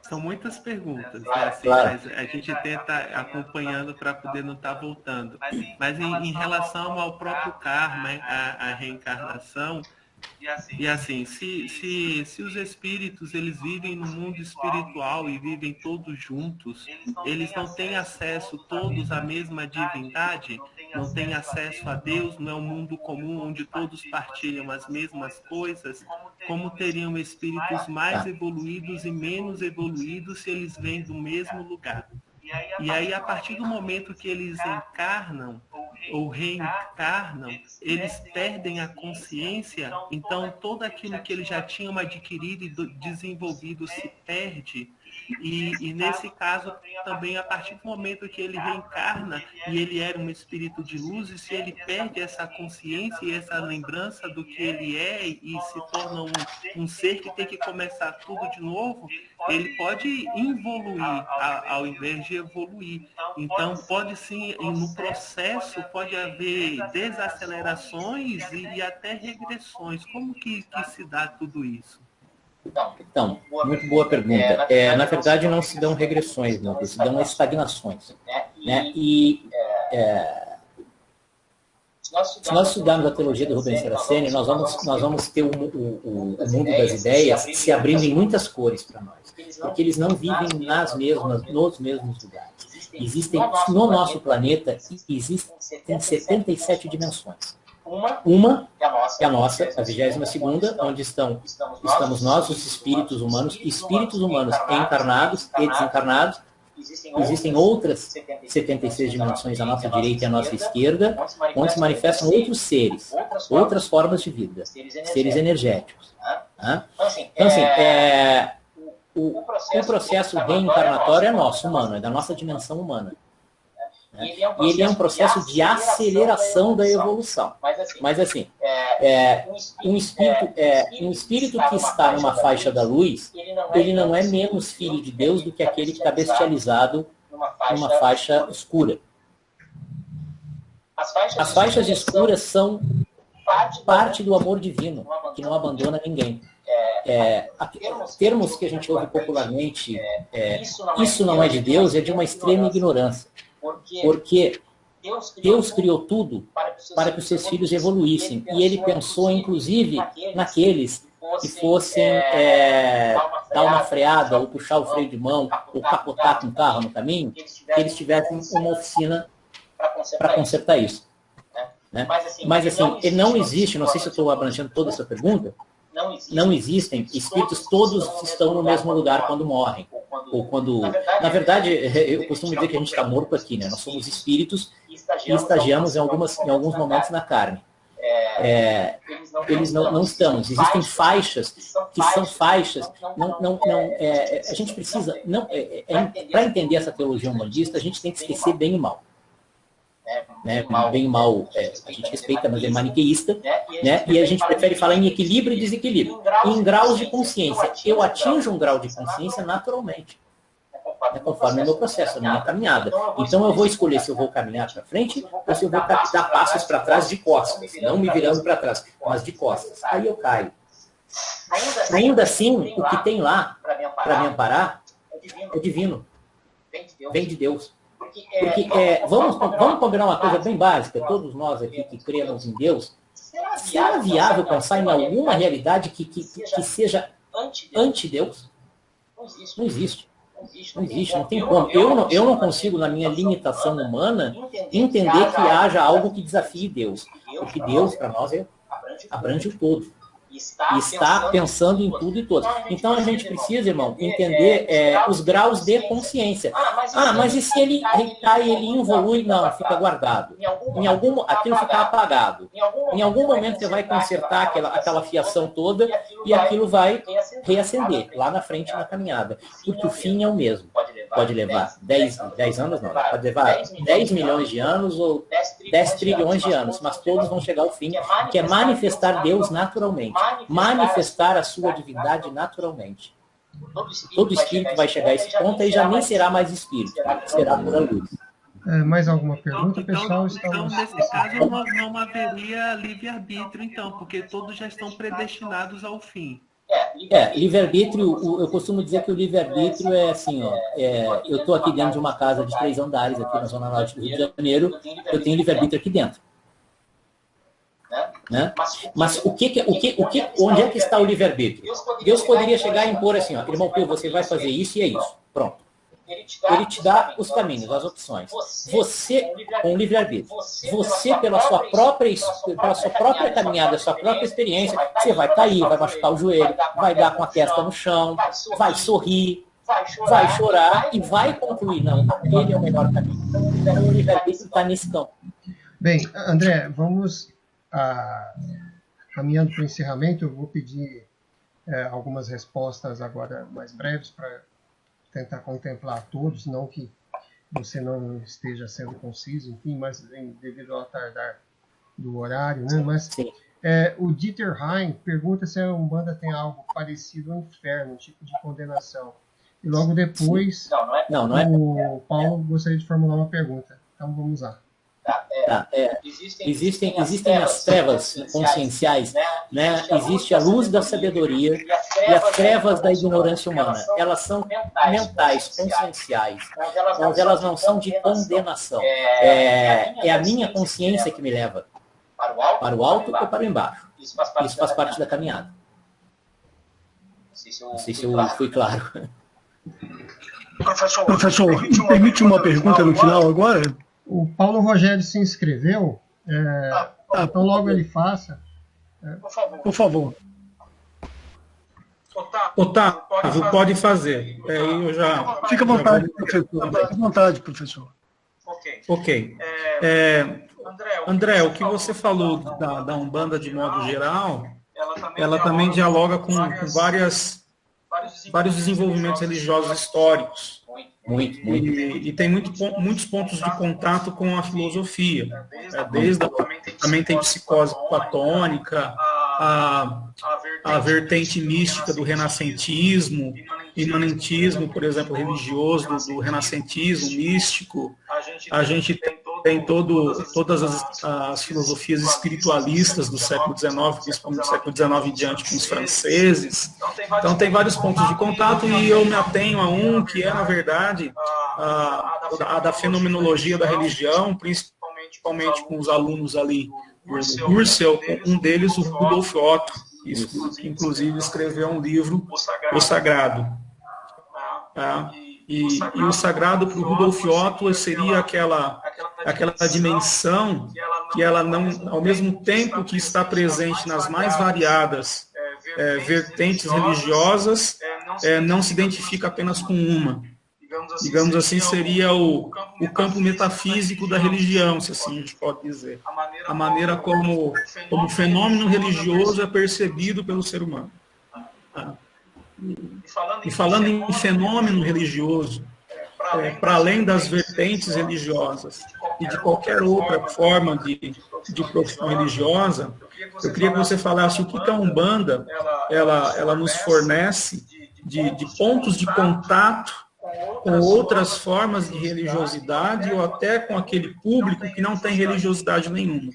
São muitas perguntas, né? Assim, Claro. mas a gente tenta acompanhando para poder não estar voltando. Mas em relação ao próprio karma, a reencarnação, e assim, se os espíritos eles vivem no mundo espiritual e vivem todos juntos, eles não têm acesso todos à mesma divindade, não têm acesso a Deus, não é um mundo comum onde todos partilham as mesmas coisas, como teriam espíritos mais evoluídos e menos evoluídos se eles vêm do mesmo lugar? E aí, a partir do momento que eles encarnam ou reencarnam, eles perdem a consciência, então tudo aquilo que eles já tinham adquirido e desenvolvido se perde. E nesse caso também, a partir do momento que ele reencarna e ele era um espírito de luz, e se ele perde essa consciência e essa lembrança do que ele é e se torna um ser que tem que começar tudo de novo, ele pode involuir ao invés de evoluir. Então pode sim, no processo pode haver desacelerações e até regressões. Como que se dá tudo isso? Então, muito boa pergunta. Na verdade, não se dão regressões, não, se dão estagnações. Né? E se nós estudarmos a teologia do Rubens Saraceni, nós vamos ter o mundo das ideias se abrindo em muitas cores para nós, porque eles não vivem nos mesmos lugares. Existem, no nosso planeta, existem 77 dimensões. Uma é a nossa, a 22ª, onde estamos nós, os espíritos humanos encarnados e desencarnados. Existem outras 76 dimensões à nossa direita e à nossa esquerda, onde se manifestam outros seres, outras formas de vida, seres energéticos. Então, assim, o processo reencarnatório é nosso, humano, é da nossa dimensão humana. E ele é um processo de aceleração da evolução. Mas assim, um espírito que está numa faixa da luz, ele não é menos filho de Deus do que aquele que está bestializado numa faixa escura. As faixas escuras são parte do amor divino, que não abandona ninguém. Termos que a gente ouve popularmente, isso não é de Deus, é de uma extrema ignorância. Porque Deus criou tudo para que os seus filhos evoluíssem. E ele pensou, inclusive, naqueles que fossem dar uma freada, ou puxar o freio de mão, ou capotar com o carro no caminho, que eles tivessem uma oficina para consertar isso. Né? Mas assim, ele não existe, não sei se eu estou abrangendo toda essa pergunta, não existem espíritos, todos estão no mesmo lugar quando morrem. Ou quando, na verdade, eu costumo dizer que a gente está morto aqui, né? Nós somos espíritos e estagiamos em alguns momentos na carne. Eles não estamos. Existem faixas que são faixas. A gente precisa, para entender essa teologia humanista, a gente tem que esquecer bem e mal. Bem e mal, a gente respeita, mas é maniqueísta, né? E a gente prefere falar em equilíbrio e desequilíbrio, em graus de consciência. Eu atinjo um grau de consciência naturalmente, conforme o meu processo, a minha caminhada. Então eu vou escolher se eu vou caminhar para frente ou se eu vou dar passos para trás de costas, não me virando para trás, mas de costas. Aí eu caio. Ainda assim, o que tem lá para me amparar é divino, vem de Deus. Porque vamos combinar uma coisa bem básica, todos nós aqui que cremos em Deus, será viável pensar em alguma realidade que seja anti-Deus? Não existe. Não existe, não tem como. Eu não consigo, na minha limitação humana, entender que haja algo que desafie Deus. Porque Deus, para nós, abrange o todo. E está pensando em tudo e todos. Então a gente precisa, irmão, entender os graus de consciência. Mas e se ele recai, ele evolui? Não, fica guardado. Aquilo fica apagado. Em algum momento você vai consertar aquela fiação toda e aquilo vai reacender lá na frente na caminhada. Porque o fim é o mesmo. Pode levar 10 anos, não. Pode levar 10 milhões de anos ou 10 trilhões de anos, mas todos vão chegar ao fim, que é manifestar Deus naturalmente. Manifestar a sua divindade naturalmente. Todo espírito vai chegar a esse ponto e já nem será mais espírito, será pura luz. Mais alguma pergunta, pessoal? Então, nesse caso, não haveria livre-arbítrio, então, porque todos já estão predestinados ao fim. Livre-arbítrio, eu costumo dizer que o livre-arbítrio é assim, eu estou aqui dentro de uma casa de 3 andares, aqui na Zona Norte do Rio de Janeiro, eu tenho livre-arbítrio aqui dentro. Né? Mas onde é que está o livre-arbítrio? Deus poderia chegar e impor assim, irmão Pio, você vai fazer isso e é isso. Pronto. Ele te dá os caminhos, as opções. Você, com o livre-arbítrio, você, pela sua própria caminhada, sua própria experiência, você vai cair, vai machucar o joelho, vai dar com a testa no chão, vai sorrir, vai chorar e vai concluir, não, aquele é o melhor caminho. Então, o livre-arbítrio está nesse campo. Bem, André, vamos caminhando para o encerramento. Eu vou pedir algumas respostas agora mais breves para tentar contemplar todos, não que você não esteja sendo conciso, enfim, mas devido ao tardar do horário, né? Mas o Dieter Hein pergunta se a Umbanda tem algo parecido ao inferno, um tipo de condenação. E logo depois, não é. O Paulo gostaria de formular uma pergunta. Então vamos lá. Existem as trevas conscienciais, né? Existe a luz da sabedoria e as trevas da ignorância humana. Elas são mentais, conscienciais, mas elas não são de condenação. É a minha consciência que me leva para o alto ou para o embaixo. Isso faz parte da caminhada. Não sei se eu fui claro. Professor, me permite uma pergunta no final agora? O Paulo Rogério se inscreveu, então logo ele faça. Por favor. Otávio, pode fazer. Eu já... Fica à vontade, professor. Fica à vontade, professor. Ok. André, o que você falou da Umbanda de modo geral, ela também dialoga com vários desenvolvimentos religiosos históricos. Muito. E tem muitos pontos de contato com a filosofia. Desde também tem psicose platônica, a vertente mística do renascentismo, imanentismo, por exemplo, religioso do renascentismo místico. A gente tem todas as filosofias espiritualistas do século XIX, principalmente do século XIX em diante com os franceses. Então tem vários pontos de contato e eu me atenho a um que é, na verdade, a da fenomenologia da religião, principalmente com os alunos ali do Husserl, um deles, o Rudolf Otto, que inclusive escreveu um livro, O Sagrado. E o sagrado para o Rudolf Otto seria aquela dimensão que ela não, ao mesmo tempo que está presente nas mais variadas vertentes religiosas, não se identifica apenas com uma. Digamos assim, seria o campo metafísico da religião, se assim a gente pode dizer. A maneira como o fenômeno religioso é percebido pelo ser humano. E falando em fenômeno religioso, para além das vertentes religiosas e de qualquer outra forma de profissão religiosa, eu queria que você falasse o que a Umbanda ela nos fornece de pontos de contato com outras formas de religiosidade ou até com aquele público que não tem religiosidade nenhuma.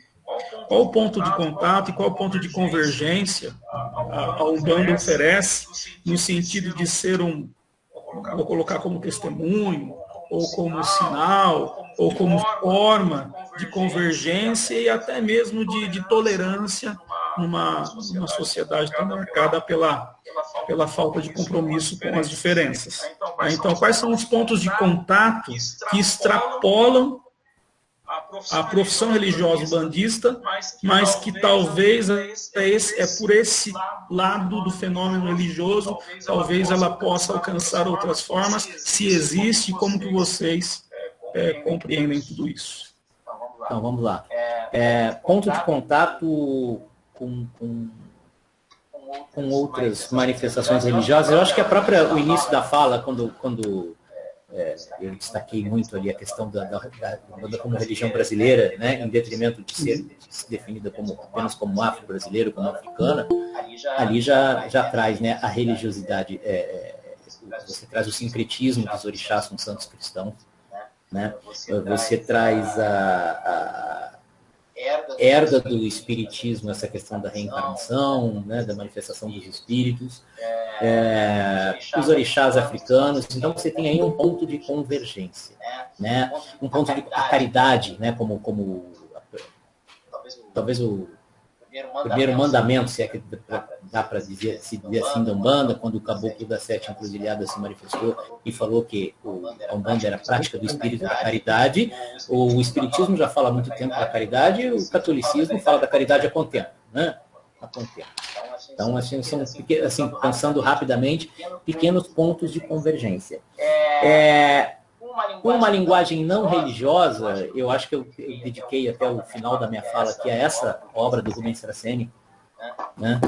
Qual o ponto de contato e qual o ponto de convergência a Umbanda oferece no sentido de ser vou colocar como testemunho, ou como sinal, ou como forma de convergência e até mesmo de tolerância numa sociedade tão marcada pela falta de compromisso com as diferenças. Então, quais são os pontos de contato que extrapolam a profissão religiosa umbandista, mas que talvez por esse lado do fenômeno religioso, talvez ela possa alcançar outras formas, se existe, como que vocês compreendem tudo isso? Então, vamos lá. Ponto de contato com outras manifestações religiosas, eu acho que o início da fala, quando eu destaquei muito ali a questão da como religião brasileira, né, em detrimento de ser definida apenas como afro-brasileira, como africana, ali já traz, né, a religiosidade, você traz o sincretismo dos orixás com santos cristãos, né? Você traz herda do espiritismo essa questão da reencarnação, né, da manifestação dos espíritos, os orixás africanos. Então você tem aí um ponto de convergência, né, um ponto de caridade, né, como talvez o primeiro mandamento, se é que dá para dizer assim da Umbanda, quando o caboclo das 7 encruzilhadas se manifestou e falou que a Umbanda era a prática do espírito da caridade. O espiritismo já fala há muito tempo da caridade, e o catolicismo fala da caridade há quanto tempo, né? Há quanto tempo. Então, assim, são, assim, pensando rapidamente, pequenos pontos de convergência. Uma linguagem não religiosa, eu acho que eu dediquei até o final da minha fala aqui a essa obra do Rubens Saraceni, né?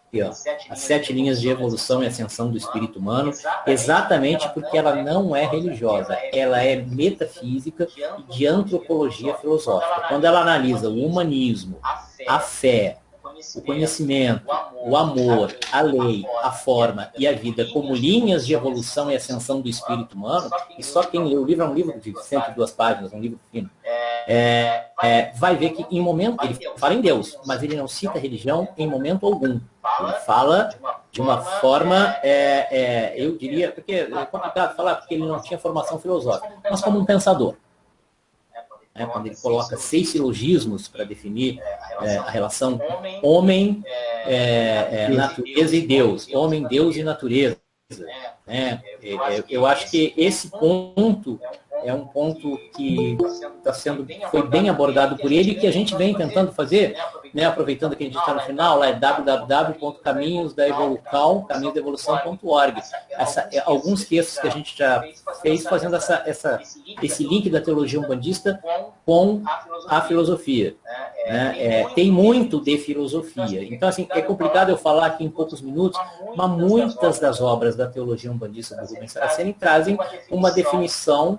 Aqui, ó, as 7 linhas de evolução e ascensão do espírito humano, exatamente porque ela não é religiosa, ela é metafísica e de antropologia filosófica. Quando ela analisa o humanismo, a fé, o conhecimento, o amor, a lei, a forma e a vida como linhas de evolução e ascensão do espírito humano, e só quem lê o livro, é um livro de 102 páginas, um livro fino, vai ver que em momento, ele fala em Deus, mas ele não cita religião em momento algum. Ele fala de uma forma, eu diria, porque é complicado falar, porque ele não tinha formação filosófica, mas como um pensador. Quando ele coloca 6 silogismos para definir a relação homem, natureza e Deus, homem, Deus e natureza. Eu acho que esse ponto é um ponto que foi bem abordado por ele e que a gente vem tentando fazer, né, aproveitando que a gente está no final, lá é www.caminhosdaevolução.org. Alguns textos que a gente já fez fazendo esse link da teologia umbandista com a filosofia. Tem muito de filosofia. Então, assim, é complicado eu falar aqui em poucos minutos, mas muitas das obras da teologia umbandista do Rubens Saraceni trazem uma definição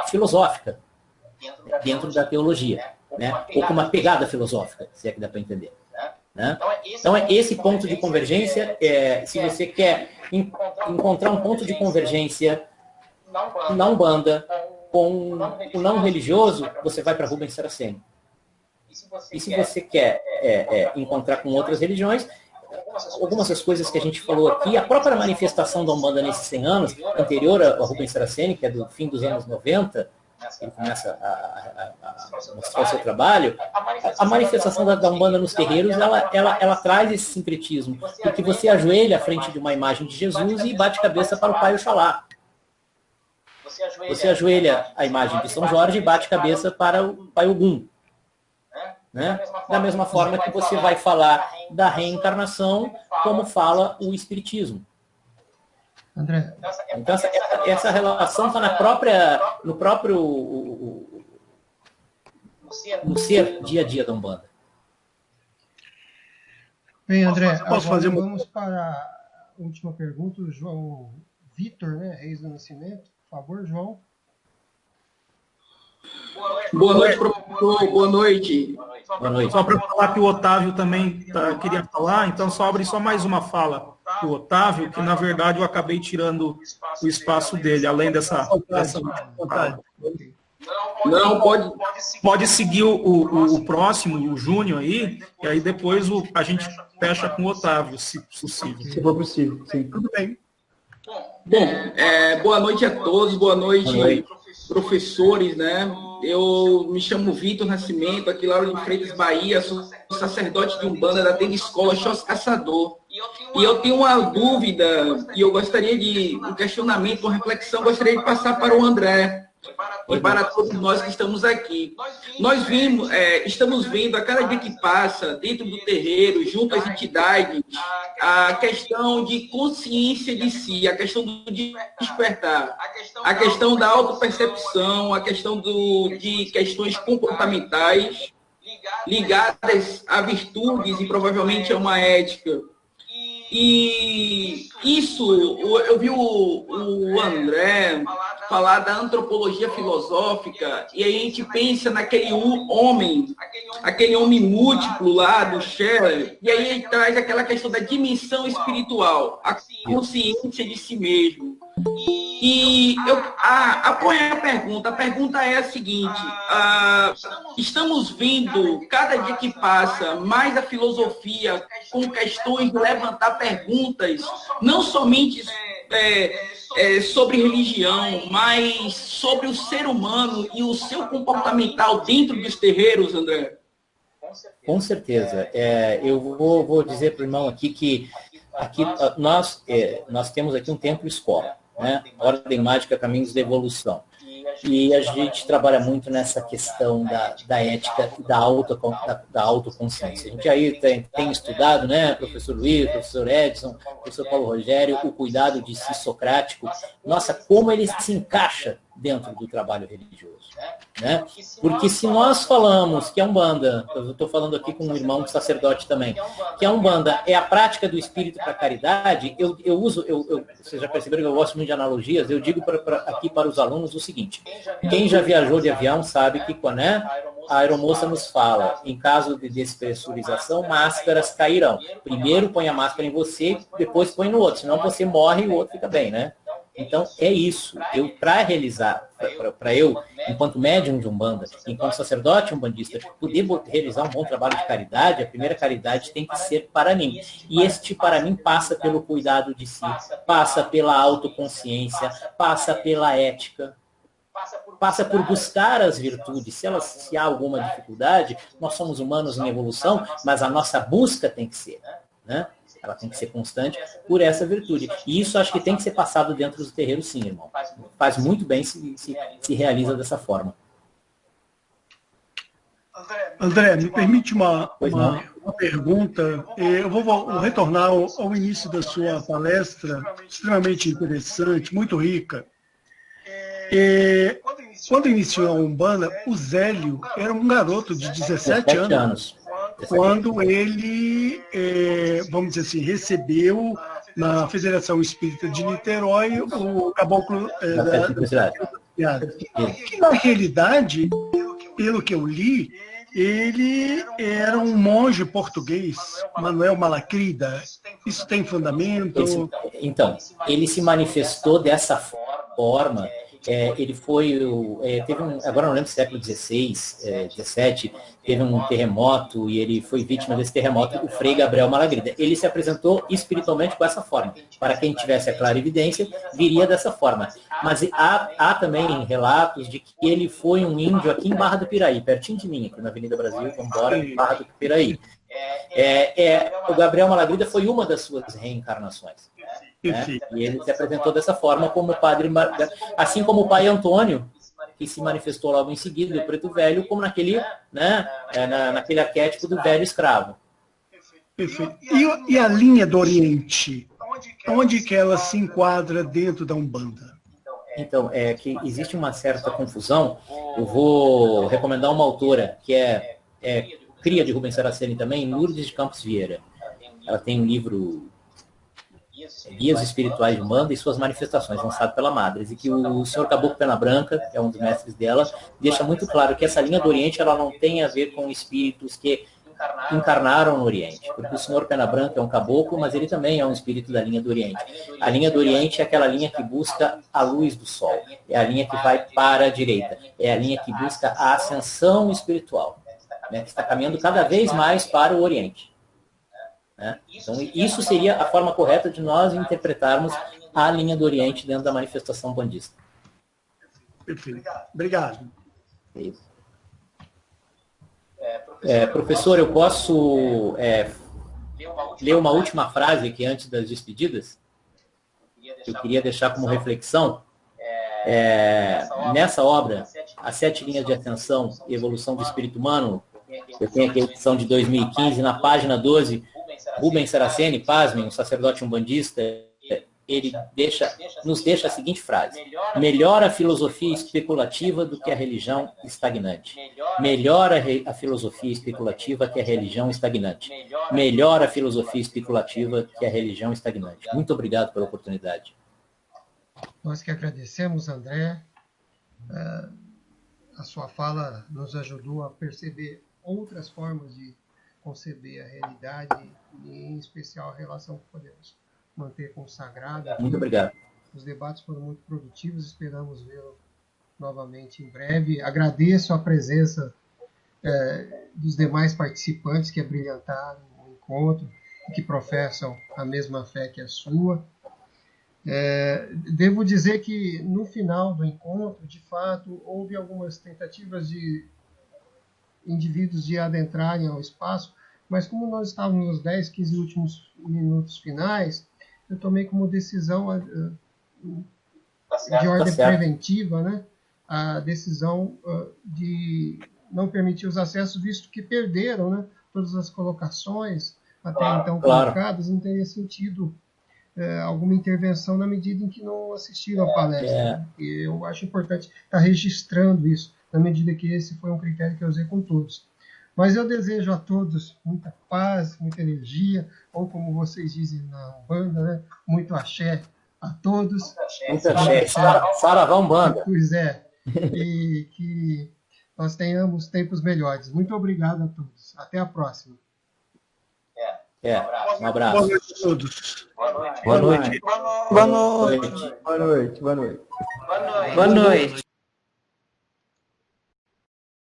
filosófica dentro da teologia, né? Ou com uma pegada filosófica, se é que dá para entender. Né? Então, esse ponto de convergência, se você quer encontrar um ponto de convergência na Umbanda com o não religioso, você vai para Rubens Saraceni. E se você quer encontrar com outras religiões, algumas das coisas que a gente falou aqui, a própria manifestação da Umbanda nesses 100 anos, anterior a Rubens Saraceni, que é do fim dos anos 90, ele começa a mostrar o seu trabalho, a manifestação da Umbanda nos terreiros, ela traz esse sincretismo, porque você ajoelha à frente de uma imagem de Jesus e bate cabeça para o Pai Oxalá. Você ajoelha a imagem de São Jorge e bate cabeça para o Pai Ogum. Né? Da mesma forma que você vai falar da reencarnação, como fala o Espiritismo. André. Então, essa relação está no próprio ser dia a dia da Umbanda. Bem, André, vamos para a última pergunta. O João Vitor, né, Reis do Nascimento. Por favor, João. Boa noite, professor. Boa noite. Boa noite. Só para falar que o Otávio também queria falar, então só abre só mais uma fala do Otávio, que na verdade eu acabei tirando o espaço dele, além dessa Não, pode seguir o próximo, o Júnior aí, e aí depois a gente fecha com o Otávio, se possível. Se for possível, sim. Tudo bem. Bom, boa noite a todos, boa noite, professores, né? Eu me chamo Vitor Nascimento, aqui lá em Freitas, Bahia, sou sacerdote de Umbanda da Tenda Escola Xós Caçador. E eu tenho uma dúvida, e eu gostaria um questionamento, uma reflexão, gostaria de passar para o André e para todos nós que estamos aqui. Nós estamos vendo a cada dia que passa, dentro do terreiro, junto às entidades, a questão de consciência de si, a questão do despertar, a questão da autopercepção, a questão de questões comportamentais ligadas a virtudes e provavelmente a uma ética. E isso, eu vi o André falar da antropologia filosófica, e aí a gente pensa naquele homem múltiplo lá do Scheller, e aí ele traz aquela questão da dimensão espiritual, a consciência de si mesmo. E apoio a pergunta. A pergunta é a seguinte: estamos vendo, cada dia que passa, mais a filosofia com questões de levantar perguntas, não somente sobre religião, mas sobre o ser humano e o seu comportamental dentro dos terreiros, André? Com certeza. Eu vou dizer para o irmão aqui que aqui nós temos aqui um templo escola, né? Ordem Mágica Caminhos da Evolução. E a gente trabalha muito nessa questão da ética e da autoconsciência. A gente aí tem estudado, né, professor Luiz, professor Edson, professor Paulo Rogério, o cuidado de si socrático. Nossa, como ele se encaixa dentro do trabalho religioso, né? Porque se nós falamos que a Umbanda, eu estou falando aqui com um irmão sacerdote também, que a Umbanda é a prática do espírito para a caridade, vocês já perceberam que eu gosto muito de analogias, eu digo aqui para os alunos o seguinte: quem já viajou de avião sabe que quando a aeromoça nos fala, em caso de despressurização, máscaras cairão. Primeiro põe a máscara em você, depois põe no outro, senão você morre e o outro fica bem, né? Então, é isso. Para realizar, para eu, enquanto médium de Umbanda, enquanto sacerdote umbandista, poder realizar um bom trabalho de caridade, a primeira caridade tem que ser para mim. E este para mim passa pelo cuidado de si, passa pela autoconsciência, passa pela ética, passa por buscar as virtudes. Se há alguma dificuldade, nós somos humanos em evolução, mas a nossa busca tem que ser, né? Ela tem que ser constante por essa virtude. E isso acho que tem que ser passado dentro do terreiro, sim, irmão. Faz muito bem se realiza dessa forma. André, me permite uma pergunta. Eu vou retornar ao início da sua palestra, extremamente interessante, muito rica. Quando iniciou a Umbanda, o Zélio era um garoto de 17 anos. Quando ele, vamos dizer assim, recebeu na Federação Espírita de Niterói o caboclo que na realidade, pelo que eu li, ele era um monge português, Manuel Malacrida. Isso tem fundamento? Então, ele se manifestou dessa forma. Ele foi, agora não lembro se século XVI, XVII, teve um terremoto e ele foi vítima desse terremoto, o Frei Gabriel Malagrida. Ele se apresentou espiritualmente com essa forma. Para quem tivesse a clarividência, viria dessa forma. Mas há também relatos de que ele foi um índio aqui em Barra do Piraí, pertinho de mim, aqui na Avenida Brasil, vamos embora, Barra do Piraí. O Gabriel Malagrida foi uma das suas reencarnações. Né? E ele se apresentou dessa forma como padre, assim como o pai Antônio, que se manifestou logo em seguida, o preto velho, como naquele arquétipo do velho escravo. Perfeito. E a linha do Oriente? Onde que ela se enquadra dentro da Umbanda? Então, que existe uma certa confusão. Eu vou recomendar uma autora que é cria de Rubens Saraceni também, Lourdes de Campos Vieira. Ela tem um livro Guias Espirituais de Umbanda e Suas Manifestações, lançado pela Madres, e que o senhor Caboclo Pena Branca, é um dos mestres dela, deixa muito claro que essa linha do Oriente ela não tem a ver com espíritos que encarnaram no Oriente, porque o senhor Pena Branca é um caboclo, mas ele também é um espírito da linha do Oriente. A linha do Oriente é aquela linha que busca a luz do sol, é a linha que vai para a direita, é a linha que busca a ascensão espiritual, né, que está caminhando cada vez mais para o Oriente. Né? Então, isso seria a forma correta de nós interpretarmos a linha do Oriente dentro da manifestação bandista. Perfeito. Obrigado. É isso. Professor, eu posso ler uma última frase aqui antes das despedidas? Eu queria deixar como reflexão. Nessa obra, As 7 Linhas de Ascensão e Evolução do Espírito Humano, eu tenho aqui a edição de 2015, na página 12, Rubens Saraceni, pasmem, um sacerdote umbandista, ele nos deixa a seguinte frase: melhor a filosofia especulativa do que a religião estagnante. Melhor a filosofia especulativa que a religião estagnante. Melhor a filosofia especulativa que a religião estagnante. Muito obrigado pela oportunidade. Nós que agradecemos, André. A sua fala nos ajudou a perceber outras formas de conceber a realidade e, em especial, a relação que podemos manter com o sagrado. Muito obrigado. Os debates foram muito produtivos, esperamos vê-lo novamente em breve. Agradeço a presença dos demais participantes que abrilhantaram o encontro e que professam a mesma fé que a sua. Devo dizer que, no final do encontro, de fato, houve algumas tentativas de indivíduos de adentrarem ao espaço, mas como nós estávamos nos 10, 15 últimos minutos finais, eu tomei como decisão de ordem preventiva, né, a decisão de não permitir os acessos, visto que perderam, né, todas as colocações até então colocadas, não teria sentido alguma intervenção na medida em que não assistiram à palestra. E eu acho importante estar registrando isso, na medida que esse foi um critério que eu usei com todos. Mas eu desejo a todos muita paz, muita energia, ou como vocês dizem na Umbanda, né, muito axé a todos. Muito axé. Saravá Umbanda. Pois é. E que nós tenhamos tempos melhores. Muito obrigado a todos. Até a próxima. Um abraço. Boa noite a todos. Boa noite. Boa noite. Boa noite. Boa noite. Boa noite.